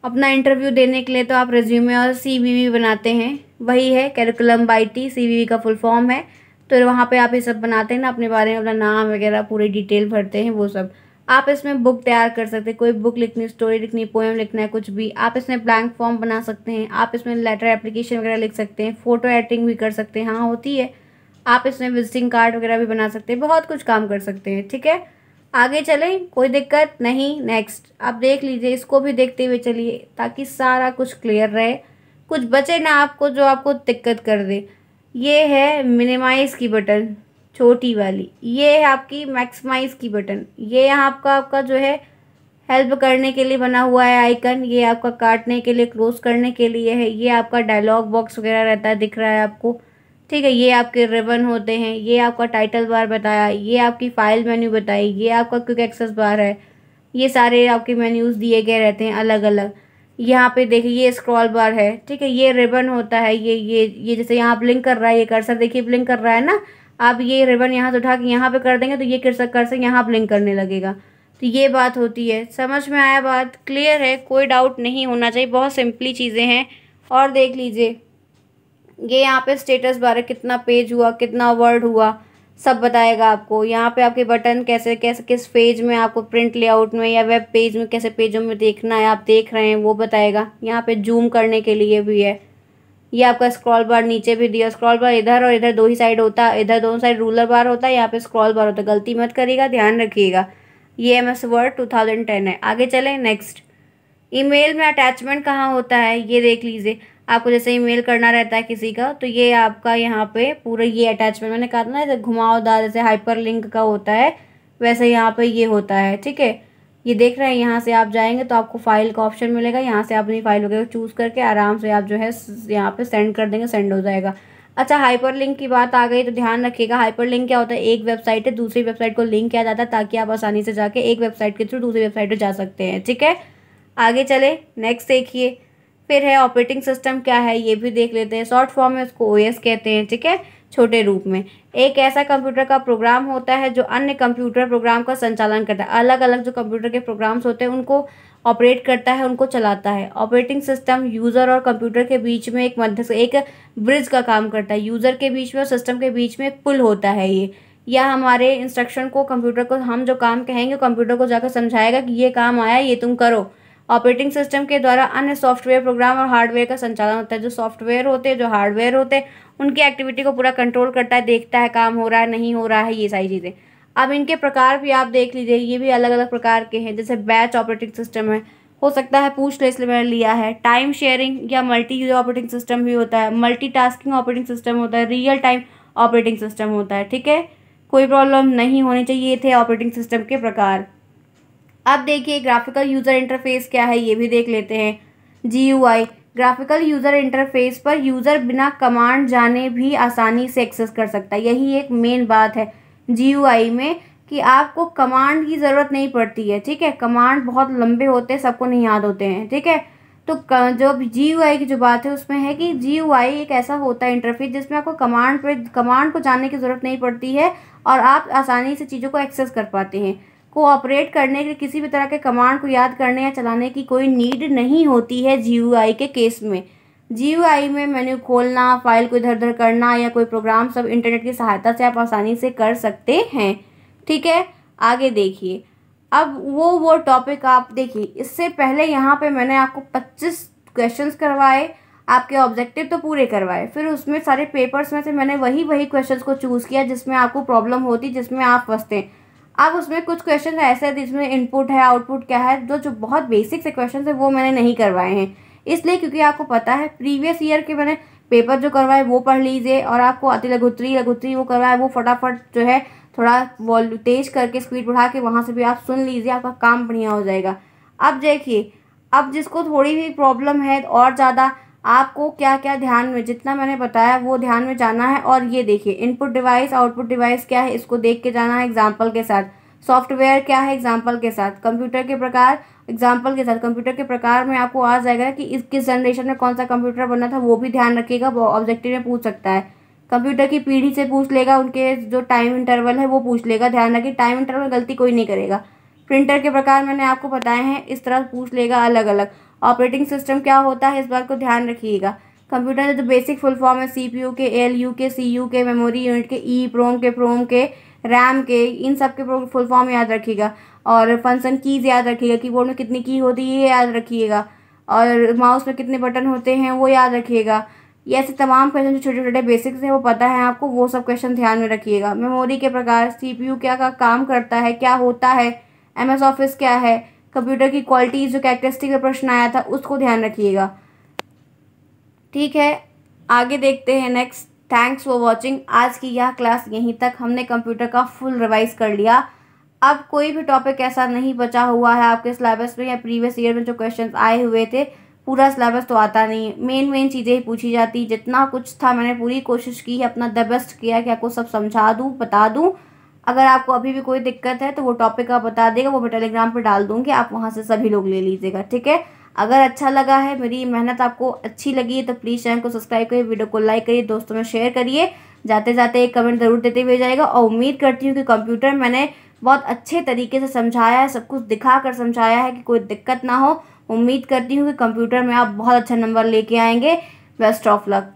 [SPEAKER 1] अपना इंटरव्यू देने के लिए तो आप रिज्यूमे और CVV बनाते हैं, वही है करिकुलम वाइटी, CVV का फुल फॉर्म है। तो वहाँ पे आप ये सब बनाते हैं ना, अपने बारे में अपना नाम वगैरह पूरी डिटेल भरते हैं, वो सब आप इसमें बुक तैयार कर सकते हैं। कोई बुक लिखनी, स्टोरी लिखनी, पोएम लिखना है, कुछ भी आप इसमें ब्लैंक फॉर्म बना सकते हैं। आप इसमें लेटर एप्लीकेशन वगैरह लिख सकते हैं, फ़ोटो एडिटिंग भी कर सकते हैं, हाँ होती है। आप इसमें विजिटिंग कार्ड वगैरह भी बना सकते हैं, बहुत कुछ काम कर सकते हैं। ठीक है, आगे चलें, कोई दिक्कत नहीं। नेक्स्ट आप देख लीजिए, इसको भी देखते हुए चलिए ताकि सारा कुछ क्लियर रहे, कुछ बचे ना आपको जो आपको दिक्कत कर दे। ये है मिनिमाइज़ की बटन, छोटी वाली। ये है आपकी मैक्सिमाइज़ की बटन। ये यहाँ आपका जो है हेल्प करने के लिए बना हुआ है आइकन। ये आपका काटने के लिए, क्लोज करने के लिए है। ये आपका डायलॉग बॉक्स वगैरह रहता है, दिख रहा है आपको। ठीक है, ये आपके रिबन होते हैं। ये आपका टाइटल बार बताया, ये आपकी फ़ाइल मेन्यू बताई, ये आपका क्विक एक्सेस बार है। ये सारे आपके मेन्यूज़ दिए गए रहते हैं अलग अलग। यहाँ पे देखिए ये स्क्रॉल बार है। ठीक है, ये रिबन होता है। ये जैसे यहाँ ब्लिंक कर रहा है, ये कर्सर देखिए ब्लिंक कर रहा है ना। आप ये रिबन यहाँ से उठा के यहाँ पे कर देंगे तो ये कर्सर यहाँ ब्लिंक करने लगेगा। तो ये बात होती है। समझ में आया, बात क्लियर है, कोई डाउट नहीं होना चाहिए, बहुत सिंपली चीज़ें हैं। और देख लीजिए, ये यहाँ पे स्टेटस बार है, कितना पेज हुआ, कितना वर्ड हुआ, सब बताएगा आपको। यहाँ पे आपके बटन कैसे कैसे किस पेज में आपको प्रिंट लेआउट में या वेब पेज में कैसे पेजों में देखना है, आप देख रहे हैं वो बताएगा। यहाँ पे जूम करने के लिए भी है। ये आपका स्क्रॉल बार नीचे भी दिया, स्क्रॉल बार इधर और इधर दो ही साइड होता है, इधर दोनों साइड रूलर बार होता है, यहाँ पे स्क्रॉल बार होता है। गलती मत करिएगा, ध्यान रखिएगा। ये MS वर्ड 2010 है। आगे चलें नेक्स्ट। ईमेल में अटैचमेंट कहाँ होता है ये देख लीजिए। आपको जैसे ईमेल करना रहता है किसी का, तो ये आपका यहाँ पे पूरा ये अटैचमेंट मैंने कहा था ना, जैसे घुमावदार जैसे हाइपर लिंक का होता है, वैसे यहाँ पे ये होता है। ठीक है, ये देख रहे हैं, यहाँ से आप जाएंगे तो आपको फाइल का ऑप्शन मिलेगा। यहाँ से आप अपनी फाइल वगैरह चूज़ करके आराम से आप जो है यहाँ पे सेंड कर देंगे, सेंड हो जाएगा। अच्छा, हाइपर लिंक की बात आ गई तो ध्यान रखिएगा, हाइपर लिंक क्या होता है, एक वेबसाइट है दूसरी वेबसाइट को लिंक किया जाता है ताकि आप आसानी से जाके एक वेबसाइट के थ्रू दूसरी वेबसाइट पर जा सकते हैं। ठीक है, आगे चले नेक्स्ट देखिए। फिर है ऑपरेटिंग सिस्टम क्या है ये भी देख लेते हैं। शॉर्ट फॉर्म में उसको OS कहते हैं। ठीक है, छोटे रूप में एक ऐसा कंप्यूटर का प्रोग्राम होता है जो अन्य कंप्यूटर प्रोग्राम का संचालन करता है। अलग अलग जो कंप्यूटर के प्रोग्राम्स होते हैं उनको ऑपरेट करता है, उनको चलाता है। ऑपरेटिंग सिस्टम यूज़र और कंप्यूटर के बीच में एक मध्य से एक ब्रिज का काम करता है। यूज़र के बीच में और सिस्टम के बीच में एक पुल होता है ये, या हमारे इंस्ट्रक्शन को कंप्यूटर को, हम जो काम कहेंगे कंप्यूटर को जाकर समझाएगा कि ये काम आया, ये तुम करो। ऑपरेटिंग सिस्टम के द्वारा अन्य सॉफ्टवेयर प्रोग्राम और हार्डवेयर का संचालन होता है। जो सॉफ्टवेयर होते हैं, जो हार्डवेयर होते हैं, उनकी एक्टिविटी को पूरा कंट्रोल करता है, देखता है काम हो रहा है नहीं हो रहा है, ये सारी चीज़ें। अब इनके प्रकार भी आप देख लीजिए, ये भी अलग अलग प्रकार के हैं। जैसे बैच ऑपरेटिंग सिस्टम है, हो सकता है पूछ ले इसलिए मैंने लिया है। टाइम शेयरिंग या मल्टी यूजर ऑपरेटिंग सिस्टम भी होता है। मल्टीटास्किंग ऑपरेटिंग सिस्टम होता है। रियल टाइम ऑपरेटिंग सिस्टम होता है। ठीक है, कोई प्रॉब्लम नहीं होनी चाहिए। ये थे ऑपरेटिंग सिस्टम के प्रकार। अब देखिए ग्राफिकल यूज़र इंटरफेस क्या है ये भी देख लेते हैं। GUI ग्राफिकल यूज़र इंटरफेस पर यूज़र बिना कमांड जाने भी आसानी से एक्सेस कर सकता है। यही एक मेन बात है GUI में कि आपको कमांड की ज़रूरत नहीं पड़ती है। ठीक है, कमांड बहुत लंबे होते हैं, सबको नहीं याद होते हैं। ठीक है, तो जो GUI की जो बात है उसमें है कि GUI एक ऐसा होता है इंटरफेस जिसमें आपको कमांड को जानने की ज़रूरत नहीं पड़ती है और आप आसानी से चीज़ों को एक्सेस कर पाते हैं। कोऑपरेट करने के लिए किसी भी तरह के कमांड को याद करने या चलाने की कोई नीड नहीं होती है GUI के केस में। GUI में मेन्यू खोलना, फाइल को इधर उधर करना या कोई प्रोग्राम सब इंटरनेट की सहायता से आप आसानी से कर सकते हैं। ठीक है, आगे देखिए। अब वो टॉपिक आप देखिए, इससे पहले यहाँ पे मैंने आपको 25 क्वेश्चंस करवाए, आपके ऑब्जेक्टिव तो पूरे करवाए, फिर उसमें सारे पेपर्स में से मैंने वही क्वेश्चंस को चूज़ किया जिसमें आपको प्रॉब्लम होती, जिसमें आप फंसते हैं। अब उसमें कुछ क्वेश्चन ऐसे हैं जिसमें इनपुट है, आउटपुट क्या है, जो बहुत बेसिक से क्वेश्चन है वो मैंने नहीं करवाए हैं। इसलिए क्योंकि आपको पता है प्रीवियस ईयर के मैंने पेपर जो करवाए वो पढ़ लीजिए, और आपको अति लघुत्री वो करवाए वो फटाफट जो है थोड़ा वॉल्यूम तेज करके स्पीड बढ़ा के वहाँ से भी आप सुन लीजिए, आपका काम बढ़िया हो जाएगा। अब देखिए, अब जिसको थोड़ी भी प्रॉब्लम है और ज़्यादा, आपको क्या क्या ध्यान में, जितना मैंने बताया वो ध्यान में जाना है। और ये देखिए, इनपुट डिवाइस आउटपुट डिवाइस क्या है इसको देख के जाना है एग्जाम्पल के साथ। सॉफ्टवेयर क्या है एग्जाम्पल के साथ। कंप्यूटर के प्रकार एग्जाम्पल के साथ। कंप्यूटर के प्रकार में आपको आ जाएगा कि किस जनरेशन में कौन सा कंप्यूटर बना था, वो भी ध्यान रखिएगा, वो ऑब्जेक्टिव में पूछ सकता है। कंप्यूटर की पीढ़ी से पूछ लेगा, उनके जो टाइम इंटरवल है वो पूछ लेगा, ध्यान रखिए टाइम इंटरवल गलती कोई नहीं करेगा। प्रिंटर के प्रकार मैंने आपको बताए हैं, इस तरह पूछ लेगा अलग अलग। ऑपरेटिंग सिस्टम क्या होता है इस बात को ध्यान रखिएगा। कंप्यूटर जो बेसिक फुल फॉर्म है CPU के, ALU के, CU के, मेमोरी यूनिट के, EEPROM के, PROM के, रैम के, इन सब के फुल फॉर्म याद रखिएगा। और फंक्शन कीज़ याद रखिएगा, कीबोर्ड में कितनी की होती है ये याद रखिएगा, और माउस में कितने बटन होते हैं वो याद रखिएगा। ये ऐसे तमाम क्वेश्चन जो छोटे छोटे बेसिक्स हैं वो पता है आपको, वो सब क्वेश्चन ध्यान में रखिएगा। मेमोरी के प्रकार, CPU क्या का काम करता है, क्या होता है, MS ऑफिस क्या है, कंप्यूटर की क्वालिटीज़ जो कैरेक्टरिस्टिक का प्रश्न आया था उसको ध्यान रखिएगा। ठीक है, आगे देखते हैं नेक्स्ट। Thanks for watching. आज की यह क्लास यहीं तक, हमने कंप्यूटर का फुल रिवाइज कर लिया। अब कोई भी टॉपिक ऐसा नहीं बचा हुआ है आपके सिलेबस में, या प्रीवियस ईयर में जो क्वेश्चंस आए हुए थे, पूरा सिलेबस तो आता नहीं है, मेन चीज़ें ही पूछी जाती। जितना कुछ था मैंने पूरी कोशिश की है, अपना द बेस्ट किया कि आपको सब समझा दूँ, बता दूँ। अगर आपको अभी भी कोई दिक्कत है तो वो टॉपिक आप बता देगा, वो मैं टेलीग्राम पर डाल दूँगी, आप वहाँ से सभी लोग ले लीजिएगा। ठीक है, अगर अच्छा लगा है, मेरी मेहनत आपको अच्छी लगी है तो प्लीज़ चैनल को सब्सक्राइब करिए, वीडियो को लाइक करिए, दोस्तों में शेयर करिए, जाते जाते एक कमेंट ज़रूर देते हुए जाएगा। और उम्मीद करती हूँ कि कंप्यूटर मैंने बहुत अच्छे तरीके से समझाया है, सब कुछ दिखा कर समझाया है कि कोई दिक्कत ना हो। उम्मीद करती हूँ कि कंप्यूटर में आप बहुत अच्छा नंबर लेके आएंगे। Best of luck.